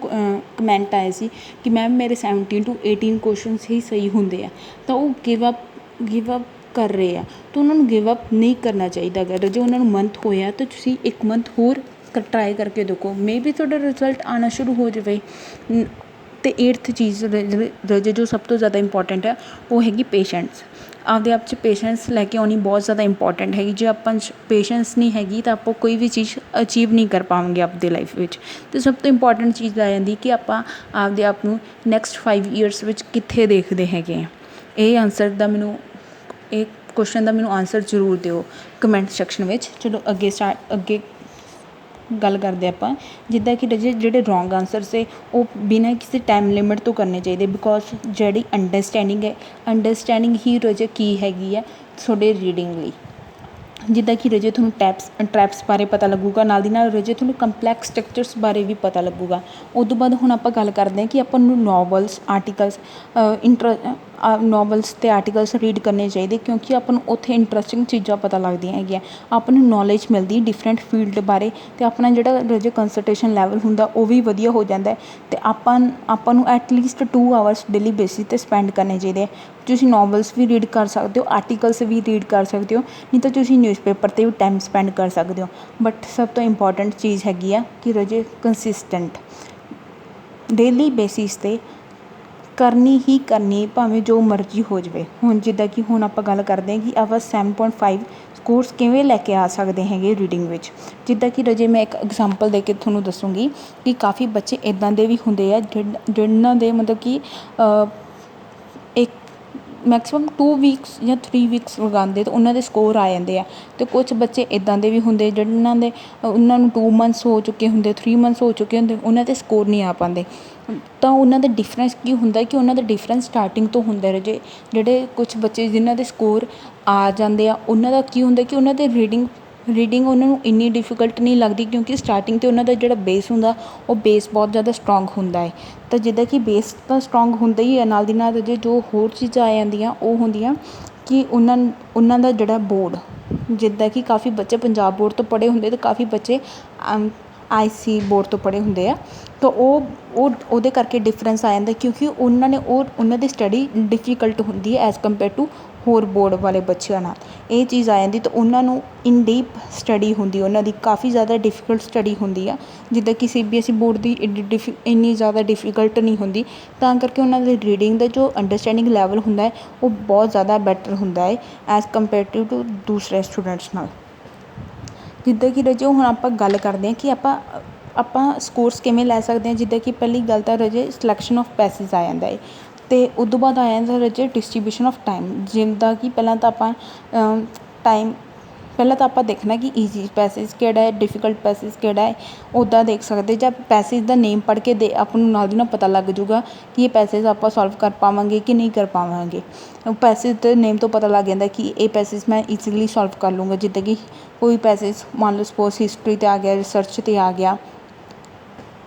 ਕਮੈਂਟ ਆਏ ਸੀ ਕਿ ਮੈਮ ਮੇਰੇ 17 ਤੋਂ 18 ਕੁਐਸਚਨਸ ਹੀ ਸਹੀ ਹੁੰਦੇ ਆ, ਤਾਂ ਉਹ ਗਿਵ ਅਪ ਕਰ ਰਹੇ ਆ ਤਾਂ ਉਹਨਾਂ ਨੂੰ ਗਿਵ ਅਪ ਨਹੀਂ ਕਰਨਾ ਚਾਹੀਦਾ ਹੈਗਾ। ਜੇ ਉਹਨਾਂ ਨੂੰ ਮੰਥ ਹੋਇਆ ਤਾਂ ਤੁਸੀਂ 1 ਮੰਥ ਹੋਰ ਟਰਾਈ ਕਰਕੇ ਦੇਖੋ, ਮੇ ਬੀ ਤੁਹਾਡਾ ਰਿਜ਼ਲਟ ਆਉਣਾ ਸ਼ੁਰੂ ਹੋ ਜਾਵੇ। ਅਤੇ 8th ਚੀਜ਼ ਰਜੇ ਜੋ ਸਭ ਤੋਂ ਜ਼ਿਆਦਾ ਇੰਪੋਰਟੈਂਟ ਹੈ ਉਹ ਹੈਗੀ ਪੇਸ਼ੈਂਟਸ। ਆਪਦੇ ਆਪ 'ਚ ਪੇਸ਼ੈਂਸ ਲੈ ਕੇ ਆਉਣੀ ਬਹੁਤ ਜ਼ਿਆਦਾ ਇੰਪੋਰਟੈਂਟ ਹੈਗੀ। ਜੇ ਆਪਾਂ 'ਚ ਪੇਸ਼ੈਂਸ ਨਹੀਂ ਹੈਗੀ ਤਾਂ ਆਪਾਂ ਕੋਈ ਵੀ ਚੀਜ਼ ਅਚੀਵ ਨਹੀਂ ਕਰ ਪਾਵਾਂਗੇ ਆਪਦੀ ਲਾਈਫ ਵਿੱਚ। ਅਤੇ ਸਭ ਤੋਂ ਇੰਪੋਰਟੈਂਟ ਚੀਜ਼ ਆ ਜਾਂਦੀ ਕਿ ਆਪਾਂ ਆਪਦੇ ਆਪ ਨੂੰ ਨੈਕਸਟ 5 ਈਅਰਸ ਵਿੱਚ ਕਿੱਥੇ ਦੇਖਦੇ ਹੈਗੇ ਆ। ਇਹ ਕੁਐਸਚਨ ਦਾ ਮੈਨੂੰ ਆਨਸਰ ਜ਼ਰੂਰ ਦਿਓ ਕਮੈਂਟ ਸੈਕਸ਼ਨ ਵਿੱਚ। ਚਲੋ ਅੱਗੇ ਗੱਲ ਕਰਦੇ ਆਪਾਂ। ਜਿੱਦਾਂ ਕਿ ਜਿਹੜੇ ਰੋਂਗ ਆਨਸਰਸ ਹੈ ਉਹ ਬਿਨਾਂ ਕਿਸੇ ਟਾਈਮ ਲਿਮਿਟ ਤੋਂ ਕਰਨੇ ਚਾਹੀਦੇ, ਬਿਕੋਜ਼ ਜਿਹੜੀ ਅੰਡਰਸਟੈਂਡਿੰਗ ਹੀ ਰਜੇ ਕੀ ਹੈਗੀ ਹੈ ਤੁਹਾਡੇ ਰੀਡਿੰਗ ਲਈ। ਜਿੱਦਾਂ ਕਿ ਰਜੇ ਤੁਹਾਨੂੰ ਟਰੈਪਸ ਬਾਰੇ ਪਤਾ ਲੱਗੂਗਾ, ਨਾਲ ਦੀ ਨਾਲ ਰਜੇ ਤੁਹਾਨੂੰ ਕੰਪਲੈਕਸ ਸਟਰਕਚਰਸ ਬਾਰੇ ਵੀ ਪਤਾ ਲੱਗੂਗਾ। ਉਹ ਤੋਂ ਬਾਅਦ ਹੁਣ ਆਪਾਂ ਗੱਲ ਕਰਦੇ ਹਾਂ ਕਿ ਆਪਾਂ ਨੂੰ ਨੋਵਲਸ ਅਤੇ ਆਰਟੀਕਲਸ ਰੀਡ ਕਰਨੇ ਚਾਹੀਦੇ, ਕਿਉਂਕਿ ਆਪਾਂ ਨੂੰ ਉੱਥੇ ਇੰਟਰਸਟਿੰਗ ਚੀਜ਼ਾਂ ਪਤਾ ਲੱਗਦੀਆਂ ਹੈਗੀਆਂ। ਆਪਾਂ ਨੂੰ ਨੌਲੇਜ ਮਿਲਦੀ ਡਿਫਰੈਂਟ ਫੀਲਡ ਬਾਰੇ, ਅਤੇ ਆਪਣਾ ਜਿਹੜਾ ਰਜੇ ਕੰਸਨਟਰੇਸ਼ਨ ਲੈਵਲ ਹੁੰਦਾ ਉਹ ਵੀ ਵਧੀਆ ਹੋ ਜਾਂਦਾ। ਅਤੇ ਆਪਾਂ ਨੂੰ ਐਟਲੀਸਟ 2 ਆਵਰਸ ਡੇਲੀ ਬੇਸਿਸ 'ਤੇ ਸਪੈਂਡ ਕਰਨੇ ਚਾਹੀਦੇ ਆ। ਤੁਸੀਂ ਨੋਵਲਸ ਵੀ ਰੀਡ ਕਰ ਸਕਦੇ ਹੋ, ਆਰਟੀਕਲਸ ਵੀ ਰੀਡ ਕਰ ਸਕਦੇ ਹੋ, ਨਹੀਂ ਤਾਂ ਤੁਸੀਂ ਨਿਊਜ਼ਪੇਪਰ 'ਤੇ ਵੀ ਟਾਈਮ ਸਪੈਂਡ ਕਰ ਸਕਦੇ ਹੋ। ਬਟ ਸਭ ਤੋਂ ਇੰਪੋਰਟੈਂਟ ਚੀਜ਼ ਹੈਗੀ ਆ ਕਿ ਰਜੇ ਕੰਸਿਸਟੈਂਟ ਡੇਲੀ ਬੇਸਿਸ 'ਤੇ ਕਰਨੀ ਹੀ ਕਰਨੀ, ਭਾਵੇਂ ਜੋ ਮਰਜ਼ੀ ਹੋ ਜਾਵੇ। ਹੁਣ ਆਪਾਂ ਗੱਲ ਕਰਦੇ ਹਾਂ ਕਿ ਆਪਾਂ 7.5 ਸਕੋਰਸ ਕਿਵੇਂ ਲੈ ਕੇ ਆ ਸਕਦੇ ਹੈਗੇ ਰੀਡਿੰਗ ਵਿੱਚ। ਜਿੱਦਾਂ ਕਿ ਰਜੇ ਮੈਂ ਇੱਕ ਐਗਜ਼ਾਮਪਲ ਦੇ ਕੇ ਤੁਹਾਨੂੰ ਦੱਸੂੰਗੀ ਕਿ ਕਾਫੀ ਬੱਚੇ ਇੱਦਾਂ ਦੇ ਵੀ ਹੁੰਦੇ ਆ ਜਿਹਨਾਂ ਦੇ ਮਤਲਬ ਕਿ ਇੱਕ ਮੈਕਸੀਮਮ 2 ਵੀਕਸ ਜਾਂ 3 ਵੀਕਸ ਲਗਾਉਂਦੇ ਤਾਂ ਉਹਨਾਂ ਦੇ ਸਕੋਰ ਆ ਜਾਂਦੇ ਆ। ਅਤੇ ਕੁਛ ਬੱਚੇ ਇੱਦਾਂ ਦੇ ਵੀ ਹੁੰਦੇ ਉਹਨਾਂ ਨੂੰ 2 ਮੰਥਸ ਹੋ ਚੁੱਕੇ ਹੁੰਦੇ, 3 ਮੰਥਸ ਹੋ ਚੁੱਕੇ ਹੁੰਦੇ, ਉਹਨਾਂ ਦੇ ਸਕੋਰ ਨਹੀਂ ਆ ਪਾਉਂਦੇ। ਤਾਂ ਉਹਨਾਂ ਦਾ ਡਿਫਰੈਂਸ ਕੀ ਹੁੰਦਾ ਕਿ ਉਹਨਾਂ ਦਾ ਡਿਫਰੈਂਸ ਸਟਾਰਟਿੰਗ ਤੋਂ ਹੁੰਦਾ ਰਜੇ। ਜਿਹੜੇ ਕੁਛ ਬੱਚੇ ਜਿਨ੍ਹਾਂ ਦੇ ਸਕੋਰ ਆ ਜਾਂਦੇ ਆ ਉਹਨਾਂ ਦਾ ਕੀ ਹੁੰਦਾ ਕਿ ਉਹਨਾਂ ਦੇ ਰੀਡਿੰਗ ਉਹਨਾਂ ਨੂੰ ਇੰਨੀ ਡਿਫੀਕਲਟ ਨਹੀਂ ਲੱਗਦੀ, ਕਿਉਂਕਿ ਸਟਾਰਟਿੰਗ 'ਤੇ ਉਹਨਾਂ ਦਾ ਜਿਹੜਾ ਬੇਸ ਹੁੰਦਾ ਉਹ ਬੇਸ ਬਹੁਤ ਜ਼ਿਆਦਾ ਸਟਰੋਂਗ ਹੁੰਦਾ ਹੈ। ਤਾਂ ਜਿੱਦਾਂ ਕਿ ਬੇਸ ਤਾਂ ਸਟਰੋਂਗ ਹੁੰਦਾ ਹੀ ਹੈ, ਨਾਲ ਦੀ ਨਾਲ ਰਜੇ ਜੋ ਹੋਰ ਚੀਜ਼ਾਂ ਆ ਜਾਂਦੀਆਂ ਉਹ ਹੁੰਦੀਆਂ ਕਿ ਉਹਨਾਂ ਦਾ ਜਿਹੜਾ ਬੋਰਡ, ਜਿੱਦਾਂ ਕਿ ਕਾਫੀ ਬੱਚੇ ਪੰਜਾਬ ਬੋਰਡ ਤੋਂ ਪੜ੍ਹੇ ਹੁੰਦੇ ਅਤੇ ਕਾਫੀ ਬੱਚੇ IC ਬੋਰਡ ਤੋਂ ਪੜ੍ਹੇ ਹੁੰਦੇ ਆ। ਤਾਂ ਉਹਦੇ ਕਰਕੇ ਡਿਫਰੈਂਸ ਆ ਜਾਂਦਾ, ਕਿਉਂਕਿ ਉਹਨਾਂ ਦੀ ਸਟੱਡੀ ਡਿਫੀਕਲਟ ਹੁੰਦੀ ਹੈ ਐਜ਼ ਕੰਪੇਅਰ ਟੂ ਹੋਰ ਬੋਰਡ ਵਾਲੇ ਬੱਚਿਆਂ ਨਾਲ। ਇਹ ਚੀਜ਼ ਆ ਜਾਂਦੀ ਤਾਂ ਉਹਨਾਂ ਨੂੰ ਇਨ ਡੀਪ ਸਟੱਡੀ ਹੁੰਦੀ, ਉਹਨਾਂ ਦੀ ਕਾਫੀ ਜ਼ਿਆਦਾ ਡਿਫੀਕਲਟ ਸਟੱਡੀ ਹੁੰਦੀ ਆ। ਜਿੱਦਾਂ ਕਿ CBSE ਬੋਰਡ ਦੀ ਇੰਨੀ ਜ਼ਿਆਦਾ ਡਿਫੀਕਲਟ ਨਹੀਂ ਹੁੰਦੀ, ਤਾਂ ਕਰਕੇ ਉਹਨਾਂ ਦੇ ਰੀਡਿੰਗ ਦਾ ਜੋ ਅੰਡਰਸਟੈਂਡਿੰਗ ਲੈਵਲ ਹੁੰਦਾ ਹੈ ਉਹ ਬਹੁਤ ਜ਼ਿਆਦਾ ਬੈਟਰ ਹੁੰਦਾ ਹੈ ਐਜ਼ ਕੰਪੇਅਰ ਟੂ ਦੂਸਰੇ ਸਟੂਡੈਂਟਸ ਨਾਲ। ਜਿੱਦਾਂ ਕਿ ਰਜੇ ਹੁਣ ਆਪਾਂ ਗੱਲ ਕਰਦੇ ਹਾਂ ਕਿ ਆਪਾਂ ਸਕੋਰਸ ਕਿਵੇਂ ਲੈ ਸਕਦੇ ਹਾਂ। ਜਿੱਦਾਂ ਕਿ ਪਹਿਲੀ ਗੱਲ ਤਾਂ ਰਜੇ ਸਿਲੈਕਸ਼ਨ ਆਫ ਪੈਸਿਜ ਆ ਜਾਂਦਾ ਹੈ, ਅਤੇ ਉਦੋਂ ਬਾਅਦ ਆ ਜਾਂਦਾ ਰਜੇ ਡਿਸਟਰੀਬਿਊਸ਼ਨ ਆਫ ਟਾਈਮ। ਜਿੱਦਾਂ ਕਿ ਪਹਿਲਾਂ ਤਾਂ ਆਪਾਂ ਦੇਖਣਾ ਕਿ ਈਜ਼ੀ ਪੈਸਿਜ ਕਿਹੜਾ ਹੈ, ਡਿਫੀਕਲਟ ਪੈਸਿਜ ਕਿਹੜਾ ਹੈ, ਉੱਦਾਂ ਦੇਖ ਸਕਦੇ। ਜਾਂ ਪੈਸਿਜ ਦਾ ਨੇਮ ਪੜ੍ਹ ਕੇ ਆਪਾਂ ਨੂੰ ਨਾਲ ਦੀ ਨਾਲ ਪਤਾ ਲੱਗ ਜੂਗਾ ਕਿ ਇਹ ਪੈਸਿਜ ਆਪਾਂ ਸੋਲਵ ਕਰ ਪਾਵਾਂਗੇ ਕਿ ਨਹੀਂ ਕਰ ਪਾਵਾਂਗੇ। ਪੈਸਿਜ ਦੇ ਨੇਮ ਤੋਂ ਪਤਾ ਲੱਗ ਜਾਂਦਾ ਕਿ ਇਹ ਪੈਸਿਜ ਮੈਂ ਈਜ਼ੀਲੀ ਸੋਲਵ ਕਰ ਲੂੰਗਾ। ਜਿੱਦਾਂ ਕਿ ਕੋਈ ਪੈਸਿਜ ਮੰਨ ਲਓ ਸਪੋਜ਼ ਹਿਸਟਰੀ 'ਤੇ ਆ ਗਿਆ, ਰਿਸਰਚ 'ਤੇ ਆ ਗਿਆ,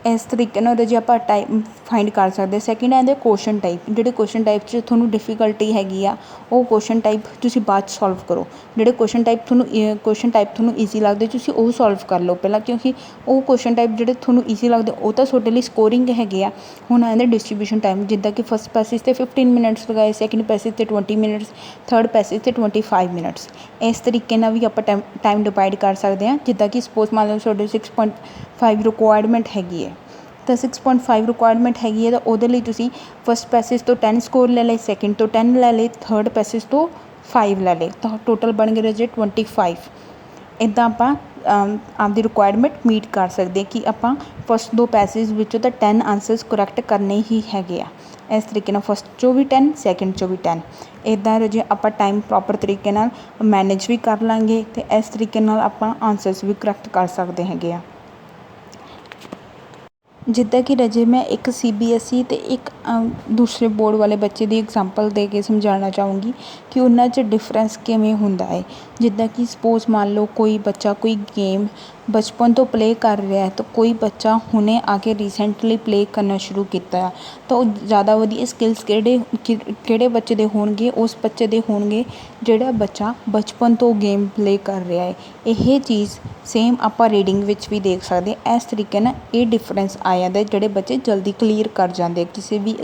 ਇਸ ਤਰੀਕੇ ਨਾਲ ਰਜੇ ਆਪਾਂ ਟਾਈਮ ਫਾਈਂਡ ਕਰ ਸਕਦੇ। ਸੈਕਿੰਡ ਆਉਂਦੇ ਕੁਐਸਚਨ ਟਾਈਪ। ਜਿਹੜੇ ਕੁਐਸਚਨ ਟਾਈਪ 'ਚ ਤੁਹਾਨੂੰ ਡਿਫੀਕਲਟੀ ਹੈਗੀ ਆ ਉਹ ਕੁਐਸਚਨ ਟਾਈਪ ਤੁਸੀਂ ਬਾਅਦ 'ਚ ਸੋਲਵ ਕਰੋ। ਜਿਹੜੇ ਕੁਐਸਚਨ ਟਾਈਪ ਤੁਹਾਨੂੰ ਈਜ਼ੀ ਲੱਗਦੇ ਤੁਸੀਂ ਉਹ ਸੋਲਵ ਕਰ ਲਓ ਪਹਿਲਾਂ, ਕਿਉਂਕਿ ਉਹ ਕੁਐਸਚਨ ਟਾਈਪ ਜਿਹੜੇ ਤੁਹਾਨੂੰ ਈਜ਼ੀ ਲੱਗਦੇ ਉਹ ਤਾਂ ਤੁਹਾਡੇ ਲਈ ਸਕੋਰਿੰਗ ਹੈਗੇ ਆ। ਹੁਣ ਆਉਂਦੇ ਡਿਸਟਰੀਬਿਊਸ਼ਨ ਟਾਈਮ। ਜਿੱਦਾਂ ਕਿ ਫਸਟ ਪੈਸਿਜ 'ਤੇ 15 ਮਿੰਟਸ ਲਗਾਏ, ਸੈਕਿੰਡ ਪੈਸਿਜ 'ਤੇ 20 ਮਿੰਟਸ, ਥਰਡ ਪੈਸਿਜ 'ਤੇ 25 ਮਿੰਟਸ। ਇਸ ਤਰੀਕੇ ਨਾਲ ਵੀ ਆਪਾਂ ਟਾਈਮ ਡਿਵਾਈਡ ਕਰ ਸਕਦੇ ਹਾਂ। ਜਿੱਦਾਂ ਕਿ ਸਪੋਜ਼ ਮੰਨ ਲਓ ਤੁਹਾਡੇ 6.5 ਰਿਕੁਆਇਰਮੈਂਟ ਹੈਗੀ ਹੈ, ਤਾਂ 6.5 ਰਿਕੁਆਇਰਮੈਂਟ ਹੈਗੀ ਹੈ ਤਾਂ ਉਹਦੇ ਲਈ ਤੁਸੀਂ ਫਸਟ ਪੈਸਿਜ ਤੋਂ 10 ਸਕੋਰ ਲੈ ਲਏ, ਸੈਕਿੰਡ ਤੋਂ 10 ਲੈ ਲਏ, ਥਰਡ ਪੈਸਿਜ ਤੋਂ 5 ਲੈ ਲਏ, ਤਾਂ ਟੋਟਲ ਬਣ ਗਏ ਰਜੇ 25। ਇੱਦਾਂ ਆਪਾਂ ਆਪਦੀ ਰਿਕੁਆਇਰਮੈਂਟ ਮੀਟ ਕਰ ਸਕਦੇ ਕਿ ਆਪਾਂ ਫਸਟ 2 ਪੈਸਿਜ ਵਿੱਚੋਂ ਤਾਂ 10 ਆਨਸਰਸ ਕਰੈਕਟ ਕਰਨੇ ਹੀ ਹੈਗੇ ਆ। ਇਸ ਤਰੀਕੇ ਨਾਲ ਫਸਟ 'ਚੋਂ ਵੀ 10, ਸੈਕਿੰਡ 'ਚੋਂ ਵੀ 10। ਇੱਦਾਂ ਰਜੇ ਆਪਾਂ ਟਾਈਮ ਪ੍ਰੋਪਰ ਤਰੀਕੇ ਨਾਲ ਮੈਨੇਜ ਵੀ ਕਰ ਲਾਂਗੇ ਅਤੇ ਇਸ ਤਰੀਕੇ ਨਾਲ ਆਪਾਂ ਆਨਸਰਸ ਵੀ ਕਰੈਕਟ ਕਰ ਸਕਦੇ ਹੈਗੇ ਆ। ਜਿੱਦਾਂ ਕਿ ਰਜੇ ਮੈਂ ਇੱਕ CBSE ਅਤੇ ਇੱਕ ਦੂਸਰੇ ਬੋਰਡ ਵਾਲੇ ਬੱਚੇ ਦੀ ਐਗਜ਼ਾਮਪਲ ਦੇ ਕੇ ਸਮਝਾਉਣਾ ਚਾਹੂੰਗੀ ਕਿ ਉਹਨਾਂ 'ਚ ਡਿਫਰੈਂਸ ਕਿਵੇਂ ਹੁੰਦਾ ਹੈ। ਜਿੱਦਾਂ ਕਿ ਸਪੋਜ਼ ਮੰਨ ਲਓ ਕੋਈ ਬੱਚਾ ਕੋਈ ਗੇਮ ਬਚਪਨ ਤੋਂ ਪਲੇਅ ਕਰ ਰਿਹਾ ਹੈ, ਤਾਂ ਕੋਈ ਬੱਚਾ ਹੁਣੇ ਆ ਕੇ ਰੀਸੈਂਟਲੀ ਪਲੇਅ ਕਰਨਾ ਸ਼ੁਰੂ ਕੀਤਾ, ਤਾਂ ਉਹ ਜ਼ਿਆਦਾ ਵਧੀਆ ਸਕਿੱਲਸ ਕਿਹੜੇ ਬੱਚੇ ਦੇ ਹੋਣਗੇ, ਉਸ ਬੱਚੇ ਦੇ ਹੋਣਗੇ ਜਿਹੜਾ ਬੱਚਾ ਬਚਪਨ ਤੋਂ ਗੇਮ ਪਲੇਅ ਕਰ ਰਿਹਾ ਹੈ। ਇਹ ਚੀਜ਼ ਸੇਮ ਆਪਾਂ ਰੀਡਿੰਗ ਵਿੱਚ ਵੀ ਦੇਖ ਸਕਦੇ। ਇਸ ਤਰੀਕੇ ਨਾਲ ਇਹ ਡਿਫਰੈਂਸ ਆ ਜਾਂਦਾ ਜਿਹੜੇ ਬੱਚੇ ਜਲਦੀ ਕਲੀਅਰ ਕਰ ਜਾਂਦੇ ਕਿਸੇ ਵੀ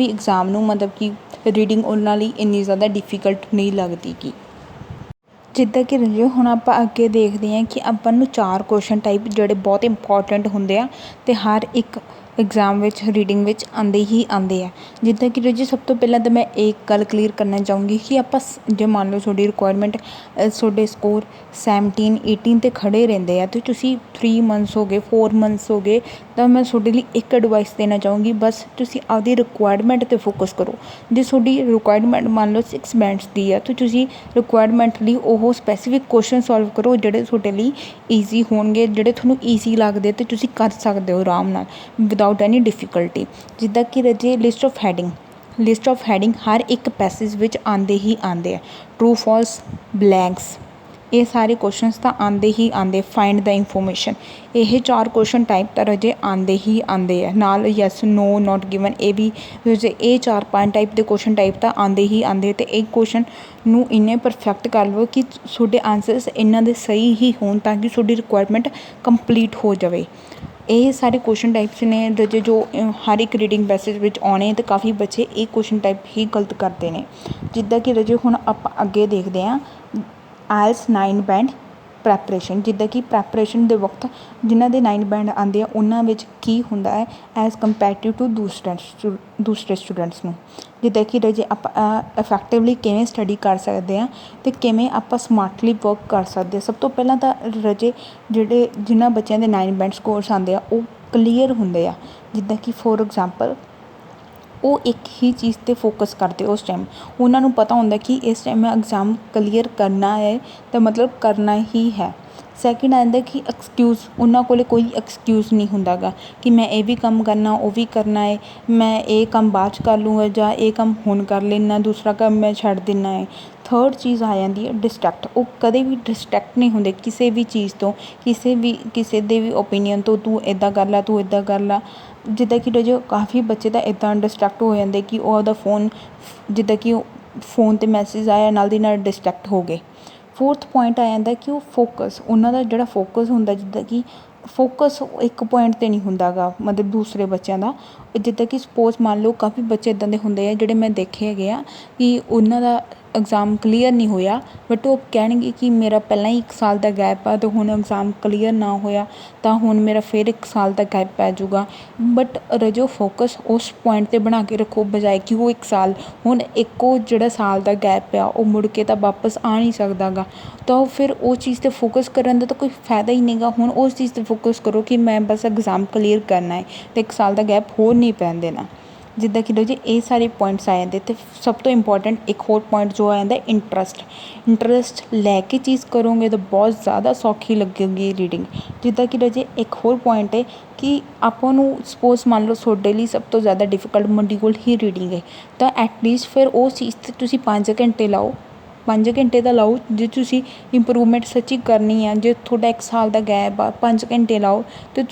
ਐਗਜ਼ਾਮ ਨੂੰ, ਮਤਲਬ ਕਿ ਰੀਡਿੰਗ ਉਹਨਾਂ ਲਈ ਇੰਨੀ ਜ਼ਿਆਦਾ ਡਿਫੀਕਲਟ ਨਹੀਂ ਲੱਗਦੀ ਗੀ। ਜਿੱਦਾਂ ਕਿ ਰਾਜੇ ਹੁਣ ਆਪਾਂ ਅੱਗੇ ਦੇਖਦੇ ਹਾਂ ਕਿ ਆਪਾਂ ਨੂੰ 4 ਕੁਐਸਚਨ ਟਾਈਪ ਜਿਹੜੇ ਬਹੁਤ ਇੰਪੋਰਟੈਂਟ ਹੁੰਦੇ ਆ ਅਤੇ ਹਰ ਇੱਕ ਐਗਜ਼ਾਮ ਵਿੱਚ ਰੀਡਿੰਗ ਵਿੱਚ ਆਉਂਦੇ ਹੀ ਆਉਂਦੇ ਆ। ਜਿੱਦਾਂ ਕਿ ਰਾਜੇ ਸਭ ਤੋਂ ਪਹਿਲਾਂ ਤਾਂ ਮੈਂ ਇੱਕ ਗੱਲ ਕਲੀਅਰ ਕਰਨਾ ਚਾਹੂੰਗੀ ਕਿ ਆਪਾਂ ਜੇ ਮੰਨ ਲਓ ਤੁਹਾਡੀ ਰਿਕੁਆਇਰਮੈਂਟ ਤੁਹਾਡੇ ਸਕੋਰ 17 18 'ਤੇ ਖੜ੍ਹੇ ਰਹਿੰਦੇ ਆ ਅਤੇ ਤੁਸੀਂ 3 ਮੰਥਸ ਹੋ ਗਏ 4 ਮੰਥਸ ਹੋ ਗਏ, ਤਾਂ ਮੈਂ ਤੁਹਾਡੇ ਲਈ ਇੱਕ ਐਡਵਾਈਸ ਦੇਣਾ ਚਾਹੂੰਗੀ, ਬਸ ਤੁਸੀਂ ਆਪਦੀ ਰਿਕੁਆਇਰਮੈਂਟ 'ਤੇ ਫੋਕਸ ਕਰੋ। ਜੇ ਤੁਹਾਡੀ ਰਿਕੁਆਇਰਮੈਂਟ ਮੰਨ ਲਓ 6 ਬੈਂਡਸ ਦੀ ਆ ਤਾਂ ਤੁਸੀਂ ਰਿਕੁਆਇਰਮੈਂਟ ਲਈ ਉਹ ਸਪੈਸੀਫਿਕ ਕੁਐਸਚਨ ਸੋਲਵ ਕਰੋ ਜਿਹੜੇ ਤੁਹਾਡੇ ਲਈ ਈਜ਼ੀ ਹੋਣਗੇ, ਜਿਹੜੇ ਤੁਹਾਨੂੰ ਈਜ਼ੀ ਲੱਗਦੇ ਅਤੇ ਤੁਸੀਂ ਕਰ ਸਕਦੇ ਹੋ ਆਰਾਮ ਨਾਲ ਵਿਦਆਊਟ ਐਨੀ ਡਿਫੀਕਲਟੀ। ਜਿੱਦਾਂ ਕਿ ਰਾਜੇ ਲਿਸਟ ਆਫ ਹੈਡਿੰਗ ਹਰ ਇੱਕ ਪੈਸੇਜ ਵਿੱਚ ਆਉਂਦੇ ਹੀ ਆਉਂਦੇ ਆ। ਟਰੂ ਫਾਲਸ, ਬਲੈਂਕਸ, ਇਹ ਸਾਰੇ ਕੁਐਸਚਨਸ ਤਾਂ ਆਉਂਦੇ ਹੀ ਆਉਂਦੇ। ਫਾਈਂਡ ਦਾ ਇਨਫੋਰਮੇਸ਼ਨ, ਇਹ 4 ਕੁਐਸਚਨ ਟਾਈਪ ਤਾਂ ਰਾਜੇ ਆਉਂਦੇ ਹੀ ਆਉਂਦੇ ਆ। ਨਾਲ ਯੈਸ ਨੋ ਨੋਟ ਗਿਵਨ, ਇਹ ਵੀ ਰਾਜੇ ਇਹ 4-5 ਟਾਈਪ ਦੇ ਕੁਐਸਚਨ ਟਾਈਪ ਤਾਂ ਆਉਂਦੇ ਹੀ ਆਉਂਦੇ। ਅਤੇ ਇਹ ਕੁਐਸਚਨ ਨੂੰ ਇੰਨੇ ਪਰਫੈਕਟ ਕਰ ਲਓ ਕਿ ਤੁਹਾਡੇ ਆਨਸਰਸ ਇਹਨਾਂ ਦੇ ਸਹੀ ਹੀ ਹੋਣ ਤਾਂ ਕਿ ਤੁਹਾਡੀ ਰਿਕੁਆਇਰਮੈਂਟ ਕੰਪਲੀਟ ਹੋ ਜਾਵੇ। ਇਹ ਸਾਰੇ ਕੁਐਸਚਨ ਟਾਈਪਸ ਨੇ ਰਾਜੇ ਜੋ ਹਰ ਇੱਕ ਰੀਡਿੰਗ ਪੈਸੇਜ ਵਿੱਚ ਆਉਣੇ, ਅਤੇ ਕਾਫੀ ਬੱਚੇ ਇਹ ਕੁਐਸਚਨ ਟਾਈਪ ਹੀ ਗਲਤ ਕਰਦੇ ਨੇ। ਜਿੱਦਾਂ ਕਿ ਰਾਜੇ ਹੁਣ ਆਪਾਂ ਅੱਗੇ ਦੇਖਦੇ ਹਾਂ ਆਇਲਸ 9 ਬੈਂਡ ਪ੍ਰੈਪਰੇਸ਼ਨ। ਜਿੱਦਾਂ ਕਿ ਪ੍ਰੈਪਰੇਸ਼ਨ ਦੇ ਵਕਤ ਜਿਨ੍ਹਾਂ ਦੇ 9 ਬੈਂਡ ਆਉਂਦੇ ਆ ਉਹਨਾਂ ਵਿੱਚ ਕੀ ਹੁੰਦਾ ਹੈ ਐਜ਼ ਕੰਪੈਰਟਿਵ ਟੂ ਦੂਸਰੇ ਸਟੂਡੈਂਟਸ ਨੂੰ। ਜਿੱਦਾਂ ਕਿ ਰਾਜੇ ਆਪਾਂ ਇਫੈਕਟਿਵਲੀ ਕਿਵੇਂ ਸਟੱਡੀ ਕਰ ਸਕਦੇ ਹਾਂ ਅਤੇ ਕਿਵੇਂ ਆਪਾਂ ਸਮਾਰਟਲੀ ਵਰਕ ਕਰ ਸਕਦੇ ਹਾਂ। ਸਭ ਤੋਂ ਪਹਿਲਾਂ ਤਾਂ ਰਾਜੇ ਜਿਨ੍ਹਾਂ ਬੱਚਿਆਂ ਦੇ 9 ਬੈਂਡ ਸਕੋਰਸ ਆਉਂਦੇ ਆ ਉਹ ਕਲੀਅਰ ਹੁੰਦੇ ਆ। ਜਿੱਦਾਂ ਕਿ ਫੋਰ ਐਗਜ਼ਾਮਪਲ ਉਹ ਇੱਕ ਹੀ ਚੀਜ਼ 'ਤੇ ਫੋਕਸ ਕਰਦੇ ਉਸ ਟਾਈਮ, ਉਹਨਾਂ ਨੂੰ ਪਤਾ ਹੁੰਦਾ ਕਿ ਇਸ ਟਾਈਮ ਮੈਂ ਐਗਜ਼ਾਮ ਕਲੀਅਰ ਕਰਨਾ ਹੈ ਤਾਂ ਮਤਲਬ ਕਰਨਾ ਹੀ ਹੈ। ਸੈਕਿੰਡ ਆ ਜਾਂਦਾ ਕਿ ਐਕਸਕਿਊਜ਼, ਉਹਨਾਂ ਕੋਲ ਕੋਈ ਐਕਸਕਿਊਜ਼ ਨਹੀਂ ਹੁੰਦਾ ਗਾ ਕਿ ਮੈਂ ਇਹ ਵੀ ਕੰਮ ਕਰਨਾ ਉਹ ਵੀ ਕਰਨਾ ਹੈ, ਮੈਂ ਇਹ ਕੰਮ ਬਾਅਦ 'ਚ ਕਰ ਲੂੰਗਾ ਜਾਂ ਇਹ ਕੰਮ ਹੁਣ ਕਰ ਲੈਂਦਾ ਦੂਸਰਾ ਕੰਮ ਮੈਂ ਛੱਡ ਦਿੰਦਾ ਹੈ। ਥਰਡ ਚੀਜ਼ ਆ ਜਾਂਦੀ ਹੈ ਡਿਸਟਰੈਕਟ, ਉਹ ਕਦੇ ਵੀ ਡਿਸਟਰੈਕਟ ਨਹੀਂ ਹੁੰਦੇ ਕਿਸੇ ਵੀ ਚੀਜ਼ ਤੋਂ, ਕਿਸੇ ਦੇ ਵੀ ਓਪੀਨੀਅਨ ਤੋਂ, ਤੂੰ ਇੱਦਾਂ ਕਰ ਲਾ ਤੂੰ ਇੱਦਾਂ ਕਰ ਲਾ। ਜਿੱਦਾਂ ਕਿ ਰਾਜੇ ਕਾਫੀ ਬੱਚੇ ਤਾਂ ਇੱਦਾਂ ਡਿਸਟਰੈਕਟ ਹੋ ਜਾਂਦੇ ਕਿ ਉਹ ਆਪਦਾ ਫੋਨ ਜਿੱਦਾਂ ਕਿ ਉਹ ਫੋਨ 'ਤੇ ਮੈਸੇਜ ਆਇਆ ਨਾਲ ਦੀ ਨਾਲ ਡਿਸਟਰੈਕਟ ਹੋ ਗਏ। ਫੋਰਥ ਪੁਆਇੰਟ ਆ ਜਾਂਦਾ ਕਿ ਉਹ ਫੋਕਸ, ਉਹਨਾਂ ਦਾ ਜਿਹੜਾ ਫੋਕਸ ਹੁੰਦਾ ਜਿੱਦਾਂ ਕਿ ਫੋਕਸ ਇੱਕ ਪੁਆਇੰਟ 'ਤੇ ਨਹੀਂ ਹੁੰਦਾ ਗਾ ਮਤਲਬ ਦੂਸਰੇ ਬੱਚਿਆਂ ਦਾ। ਜਿੱਦਾਂ ਕਿ ਸਪੋਜ਼ ਮੰਨ ਲਓ ਕਾਫੀ ਬੱਚੇ ਇੱਦਾਂ ਦੇ ਹੁੰਦੇ ਆ ਜਿਹੜੇ ਮੈਂ ਦੇਖੇ ਹੈਗੇ ਆ ਕਿ ਉਹਨਾਂ ਦਾ ਐਗਜ਼ਾਮ ਕਲੀਅਰ ਨਹੀਂ ਹੋਇਆ ਬਟ ਉਹ ਕਹਿਣਗੇ ਕਿ ਮੇਰਾ ਪਹਿਲਾਂ ਹੀ 1 ਸਾਲ ਦਾ ਗੈਪ ਆ ਅਤੇ ਹੁਣ ਐਗਜ਼ਾਮ ਕਲੀਅਰ ਨਾ ਹੋਇਆ ਤਾਂ ਹੁਣ ਮੇਰਾ ਫਿਰ 1 ਸਾਲ ਦਾ ਗੈਪ ਪੈ ਜਾਊਗਾ। ਬਟ ਰਾਜੇ ਫੋਕਸ ਉਸ ਪੁਆਇੰਟ 'ਤੇ ਬਣਾ ਕੇ ਰੱਖੋ ਬਜਾਏ ਕਿ ਉਹ 1 ਸਾਲ, ਹੁਣ ਇੱਕੋ ਜਿਹੜਾ ਸਾਲ ਦਾ ਗੈਪ ਆ ਉਹ ਮੁੜ ਕੇ ਤਾਂ ਵਾਪਸ ਆ ਨਹੀਂ ਸਕਦਾ ਗਾ, ਤਾਂ ਉਹ ਫਿਰ ਉਹ ਚੀਜ਼ 'ਤੇ ਫੋਕਸ ਕਰਨ ਦਾ ਤਾਂ ਕੋਈ ਫਾਇਦਾ ਹੀ ਨਹੀਂ ਗਾ। ਹੁਣ ਉਸ ਚੀਜ਼ 'ਤੇ ਫੋਕਸ ਕਰੋ ਕਿ ਮੈਂ ਬਸ ਐਗਜ਼ਾਮ ਕਲੀਅਰ ਕਰਨਾ ਹੈ ਅਤੇ 1 ਸਾਲ ਦਾ ਗੈਪ ਹੋਰ ਨਹੀਂ ਪੈਣ ਦੇਣਾ। ਜਿੱਦਾਂ ਕਿ ਰਾਜੇ ਇਹ ਸਾਰੇ ਪੁਆਇੰਟਸ ਆ ਜਾਂਦੇ। ਅਤੇ ਸਭ ਤੋਂ ਇੰਪੋਰਟੈਂਟ ਇੱਕ ਹੋਰ ਪੁਆਇੰਟ ਜੋ ਆ ਜਾਂਦਾ ਇੰਟਰਸਟ ਲੈ ਕੇ ਚੀਜ਼ ਕਰੋਗੇ ਤਾਂ ਬਹੁਤ ਜ਼ਿਆਦਾ ਸੌਖੀ ਲੱਗੇਗੀ ਰੀਡਿੰਗ। ਜਿੱਦਾਂ ਕਿ ਰਾਜੇ ਇੱਕ ਹੋਰ ਪੁਆਇੰਟ ਹੈ ਕਿ ਆਪਾਂ ਨੂੰ ਸਪੋਜ਼ ਮੰਨ ਲਓ ਤੁਹਾਡੇ ਲਈ ਸਭ ਤੋਂ ਜ਼ਿਆਦਾ ਡਿਫੀਕਲਟ ਮੋਡੀਊਲ ਹੀ ਰੀਡਿੰਗ ਹੈ ਤਾਂ ਐਟਲੀਸਟ ਫਿਰ ਉਸ ਚੀਜ਼ 'ਤੇ ਤੁਸੀਂ 5 ਘੰਟੇ ਲਾਓ। 5 ਘੰਟੇ ਤਾਂ ਲਾਓ ਜੇ ਤੁਸੀਂ ਇੰਪਰੂਵਮੈਂਟ ਸੱਚੀ ਕਰਨੀ ਆ। ਜੇ ਤੁਹਾਡਾ 1 ਸਾਲ ਦਾ ਗੈਪ ਆ 5 ਘੰਟੇ ਲਾਓ ਅਤੇ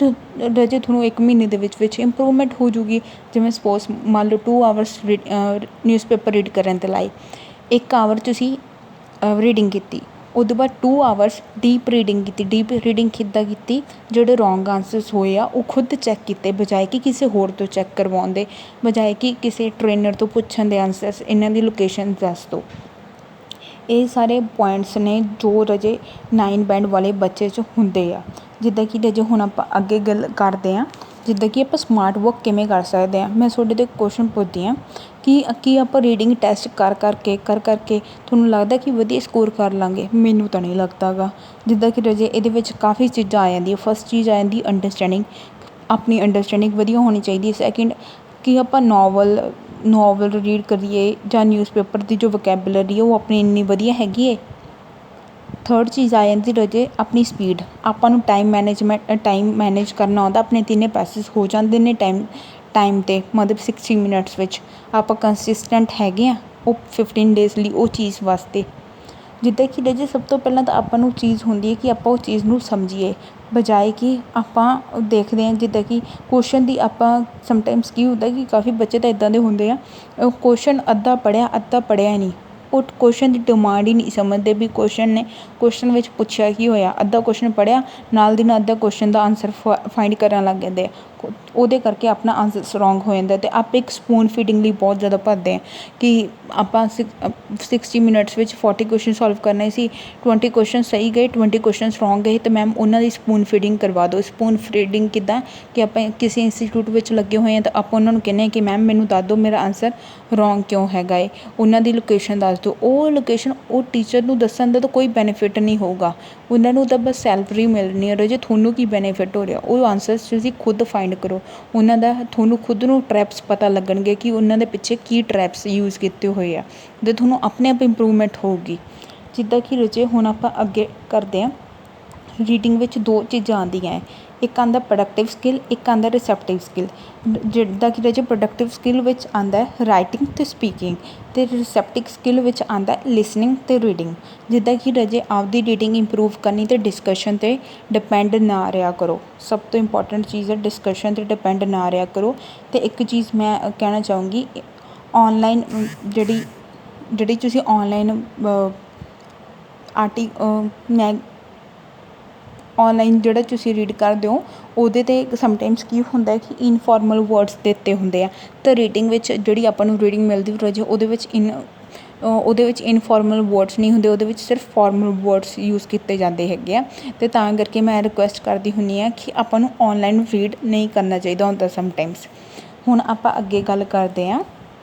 ਰਾਜੇ ਤੁਹਾਨੂੰ 1 ਮਹੀਨੇ ਦੇ ਵਿੱਚ ਇੰਪਰੂਵਮੈਂਟ ਹੋ ਜੂਗੀ। ਜਿਵੇਂ ਸਪੋਜ਼ ਮੰਨ ਲਓ 2 ਆਵਰਸ ਨਿਊਜ਼ਪੇਪਰ ਰੀਡ ਕਰਨ 'ਤੇ ਲਾਏ, 1 ਆਵਰ ਤੁਸੀਂ ਰੀਡਿੰਗ ਕੀਤੀ, ਉਹਦੇ ਬਾਅਦ 2 ਆਵਰਸ ਡੀਪ ਰੀਡਿੰਗ ਕੀਤੀ। ਡੀਪ ਰੀਡਿੰਗ ਕਿੱਦਾਂ ਕੀਤੀ, ਜਿਹੜੇ ਰੋਂਗ ਆਨਸਰਸ ਹੋਏ ਆ ਉਹ ਖੁਦ ਚੈੱਕ ਕੀਤੇ ਬਜਾਏ ਕਿ ਕਿਸੇ ਹੋਰ ਤੋਂ ਚੈੱਕ ਕਰਵਾਉਣ ਦੇ, ਬਜਾਏ ਕਿ ਕਿਸੇ ਟ੍ਰੇਨਰ ਤੋਂ ਪੁੱਛਣ ਦੇ ਆਨਸਰਸ ਇਹਨਾਂ ਦੀ ਲੋਕੇਸ਼ਨ ਦੱਸ ਦਿਓ। ਇਹ ਸਾਰੇ ਪੁਆਇੰਟਸ ਨੇ ਜੋ ਰਾਜੇ 9 ਬੈਂਡ ਵਾਲੇ ਬੱਚੇ 'ਚ ਹੁੰਦੇ ਆ। ਜਿੱਦਾਂ ਕਿ ਰਾਜੇ ਹੁਣ ਆਪਾਂ ਅੱਗੇ ਗੱਲ ਕਰਦੇ ਹਾਂ ਜਿੱਦਾਂ ਕਿ ਆਪਾਂ ਸਮਾਰਟ ਵਰਕ ਕਿਵੇਂ ਕਰ ਸਕਦੇ ਹਾਂ। ਮੈਂ ਤੁਹਾਡੇ ਤੋਂ ਕੁਐਸਚਨ ਪੁੱਛਦੀ ਹਾਂ ਕਿ ਆਪਾਂ ਰੀਡਿੰਗ ਟੈਸਟ ਕਰ ਕਰਕੇ ਤੁਹਾਨੂੰ ਲੱਗਦਾ ਕਿ ਵਧੀਆ ਸਕੋਰ ਕਰ ਲਾਂਗੇ? ਮੈਨੂੰ ਤਾਂ ਨਹੀਂ ਲੱਗਦਾ ਗਾ। ਜਿੱਦਾਂ ਕਿ ਰਾਜੇ ਇਹਦੇ ਵਿੱਚ ਕਾਫੀ ਚੀਜ਼ਾਂ ਆ ਜਾਂਦੀਆਂ। ਫਸਟ ਚੀਜ਼ ਆ ਜਾਂਦੀ ਅੰਡਰਸਟੈਂਡਿੰਗ, ਆਪਣੀ ਅੰਡਰਸਟੈਂਡਿੰਗ ਵਧੀਆ ਹੋਣੀ ਚਾਹੀਦੀ ਹੈ। ਸੈਕਿੰਡ ਕਿ ਆਪਾਂ ਨਾਵਲ ਰੀਡ ਕਰੀਏ ਜਾਂ ਨਿਊਜ਼ਪੇਪਰ ਦੀ ਜੋ ਵੋਕੈਬੂਲਰੀ ਹੈ ਉਹ ਆਪਣੀ ਇੰਨੀ ਵਧੀਆ ਹੈਗੀ ਹੈ। ਥਰਡ ਚੀਜ਼ ਆ ਜਾਂਦੀ ਰਾਜੇ ਆਪਣੀ ਸਪੀਡ, ਆਪਾਂ ਨੂੰ ਟਾਈਮ ਮੈਨੇਜ ਕਰਨਾ ਆਉਂਦਾ। ਆਪਣੇ 3 ਪੈਸਿਸ ਹੋ ਜਾਂਦੇ ਨੇ ਟਾਈਮ 'ਤੇ ਮਤਲਬ 60 ਮਿੰਟਸ ਵਿੱਚ। ਆਪਾਂ ਕੰਸਿਸਟੈਂਟ ਹੈਗੇ ਹਾਂ ਉਹ 15 ਡੇਜ਼ ਲਈ ਉਹ ਚੀਜ਼ ਵਾਸਤੇ। ਜਿੱਦਾਂ ਕਿ ਰਾਜੇ ਸਭ ਤੋਂ ਪਹਿਲਾਂ ਤਾਂ ਆਪਾਂ ਨੂੰ ਚੀਜ਼ ਹੁੰਦੀ ਹੈ ਕਿ ਆਪਾਂ ਉਹ ਚੀਜ਼ ਨੂੰ ਸਮਝੀਏ ਬਜਾਏ ਕਿ ਆਪਾਂ ਦੇਖਦੇ ਹਾਂ। ਜਿੱਦਾਂ ਕਿ ਕੁਐਸਚਨ ਦੀ ਆਪਾਂ ਸਮਟਾਈਮਸ ਕੀ ਹੁੰਦਾ ਕਿ ਕਾਫੀ ਬੱਚੇ ਤਾਂ ਇੱਦਾਂ ਦੇ ਹੁੰਦੇ ਆ ਕੁਐਸਚਨ ਅੱਧਾ ਪੜ੍ਹਿਆ ਨਹੀਂ, ਉਹ ਕੁਐਸਚਨ ਦੀ ਡਿਮਾਂਡ ਹੀ ਨਹੀਂ ਸਮਝਦੇ ਵੀ ਕੁਐਸਚਨ ਵਿੱਚ ਪੁੱਛਿਆ ਕੀ ਹੋਇਆ। ਅੱਧਾ ਕੁਐਸਚਨ ਪੜ੍ਹਿਆ ਨਾਲ ਦੀ ਨਾਲ ਅੱਧਾ ਕੁਐਸਚਨ ਦਾ ਆਨਸਰ ਫਾਈਂਡ ਕਰਨ ਲੱਗ ਜਾਂਦੇ ਆ। ਉਹਦੇ ਕਰਕੇ ਆਪਣਾ ਆਨਸਰਸ ਰੋਂਗ ਹੋ ਜਾਂਦਾ। ਅਤੇ ਆਪਾਂ ਇੱਕ ਸਪੂਨ ਫੀਡਿੰਗ ਲਈ ਬਹੁਤ ਜ਼ਿਆਦਾ ਭਰਦੇ ਹਾਂ ਕਿ ਆਪਾਂ 60 ਮਿੰਟਸ ਵਿੱਚ 40 ਕੁਐਸਚਨ ਸੋਲਵ ਕਰਨੇ ਸੀ, 20 ਕੁਐਸਚਨ ਸਹੀ ਗਏ, 20 ਕੁਐਸਚਨ ਰੋਂਗ ਗਏ, ਅਤੇ ਮੈਮ ਉਹਨਾਂ ਦੀ ਸਪੂਨ ਫੀਡਿੰਗ ਕਰਵਾ ਦਿਓ। ਸਪੂਨ ਫੀਡਿੰਗ ਕਿੱਦਾਂ ਕਿ ਆਪਾਂ ਕਿਸੇ ਇੰਸਟੀਟਿਊਟ ਵਿੱਚ ਲੱਗੇ ਹੋਏ ਹਾਂ ਤਾਂ ਆਪਾਂ ਉਹਨਾਂ ਨੂੰ ਕਹਿੰਦੇ ਹਾਂ ਕਿ ਮੈਮ ਮੈਨੂੰ ਦੱਸ ਦਿਓ ਮੇਰਾ ਆਨਸਰ ਰੋਂਗ ਕਿਉਂ ਹੈਗਾ ਏ, ਉਹਨਾਂ ਦੀ ਲੋਕੇਸ਼ਨ ਦੱਸ ਦਿਓ। ਉਹ ਲੋਕੇਸ਼ਨ ਉਹ ਟੀਚਰ ਨੂੰ ਦੱਸਣ ਦਾ ਤਾਂ ਕੋਈ ਬੈਨੀਫਿਟ ਨਹੀਂ ਹੋਊਗਾ, ਉਹਨਾਂ ਨੂੰ ਤਾਂ ਬਸ ਸੈਲਰੀ ਮਿਲਣੀ ਹੈ। ਜੇ ਤੁਹਾਨੂੰ ਕੀ ਬੈਨੀਫਿਟ ਹੋ ਰਿਹਾ, ਉਹ ਆਨਸਰਸ ਤੁਸੀਂ ਖੁਦ ਫਾਈਂਡ ਕਰੋ। ਉਹਨਾਂ ਦਾ ਤੁਹਾਨੂੰ ਖੁਦ ਨੂੰ ਟਰੈਪਸ ਪਤਾ ਲੱਗਣਗੇ ਕਿ ਉਹਨਾਂ ਦੇ ਪਿੱਛੇ ਕੀ ਟਰੈਪਸ ਯੂਜ਼ ਕੀਤੇ ਹੋਏ ਆ, ਅਤੇ ਤੁਹਾਨੂੰ ਆਪਣੇ ਆਪ ਇੰਪਰੂਵਮੈਂਟ ਹੋਊਗੀ। ਜਿੱਦਾਂ ਕਿ ਰਾਜੇ ਹੁਣ ਆਪਾਂ ਅੱਗੇ ਕਰਦੇ ਹਾਂ, ਰੀਡਿੰਗ ਵਿੱਚ 2 ਚੀਜ਼ਾਂ ਆਉਂਦੀਆਂ ਹੈ, ਇੱਕ ਆਉਂਦਾ ਪ੍ਰੋਡਕਟਿਵ ਸਕਿੱਲ, ਇੱਕ ਆਉਂਦਾ ਰਿਸੈਪਟਿਵ ਸਕਿੱਲ। ਜਿੱਦਾਂ ਕਿ ਰਾਜੇ ਪ੍ਰੋਡਕਟਿਵ ਸਕਿੱਲ ਵਿੱਚ ਆਉਂਦਾ ਰਾਈਟਿੰਗ ਅਤੇ ਸਪੀਕਿੰਗ, ਅਤੇ ਰਿਸੈਪਟਿਵ ਸਕਿੱਲ ਵਿੱਚ ਆਉਂਦਾ ਲਿਸਨਿੰਗ ਅਤੇ ਰੀਡਿੰਗ। ਜਿੱਦਾਂ ਕਿ ਰਾਜੇ ਆਪਦੀ ਰੀਡਿੰਗ ਇੰਪਰੂਵ ਕਰਨੀ ਅਤੇ ਡਿਸਕਸ਼ਨ 'ਤੇ ਡਿਪੈਂਡ ਨਾ ਰਿਹਾ ਕਰੋ। ਸਭ ਤੋਂ ਇੰਪੋਰਟੈਂਟ ਚੀਜ਼ ਹੈ ਡਿਸਕਸ਼ਨ 'ਤੇ ਡਿਪੈਂਡ ਨਾ ਰਿਹਾ ਕਰੋ। ਅਤੇ ਇੱਕ ਚੀਜ਼ ਮੈਂ ਕਹਿਣਾ ਚਾਹੂੰਗੀ, ਔਨਲਾਈਨ ਜਿਹੜੀ ਤੁਸੀਂ ਔਨਲਾਈਨ ਔਨਲਾਈਨ ਜਿਹੜਾ ਤੁਸੀਂ ਰੀਡ ਕਰਦੇ ਹੋ, ਉਹਦੇ 'ਤੇ ਸਮਟਾਈਮਸ ਕੀ ਹੁੰਦਾ ਕਿ ਇਨਫੋਰਮਲ ਵਰਡਸ ਦਿੱਤੇ ਹੁੰਦੇ ਆ, ਤਾਂ ਰੀਡਿੰਗ ਵਿੱਚ ਜਿਹੜੀ ਆਪਾਂ ਨੂੰ ਰੀਡਿੰਗ ਮਿਲਦੀ ਰਾਜੇ ਉਹਦੇ ਵਿੱਚ ਇਨਫੋਰਮਲ ਵਰਡਸ ਨਹੀਂ ਹੁੰਦੇ, ਉਹਦੇ ਵਿੱਚ ਸਿਰਫ ਫੋਰਮਲ ਵਰਡਸ ਯੂਜ਼ ਕੀਤੇ ਜਾਂਦੇ ਹੈਗੇ ਆ। ਅਤੇ ਤਾਂ ਕਰਕੇ ਮੈਂ ਰਿਕੁਐਸਟ ਕਰਦੀ ਹੁੰਦੀ ਹਾਂ ਕਿ ਆਪਾਂ ਨੂੰ ਔਨਲਾਈਨ ਰੀਡ ਨਹੀਂ ਕਰਨਾ ਚਾਹੀਦਾ ਹੁੰਦਾ ਸਮਟਾਈਮਸ। ਹੁਣ ਆਪਾਂ ਅੱਗੇ ਗੱਲ ਕਰਦੇ ਹਾਂ।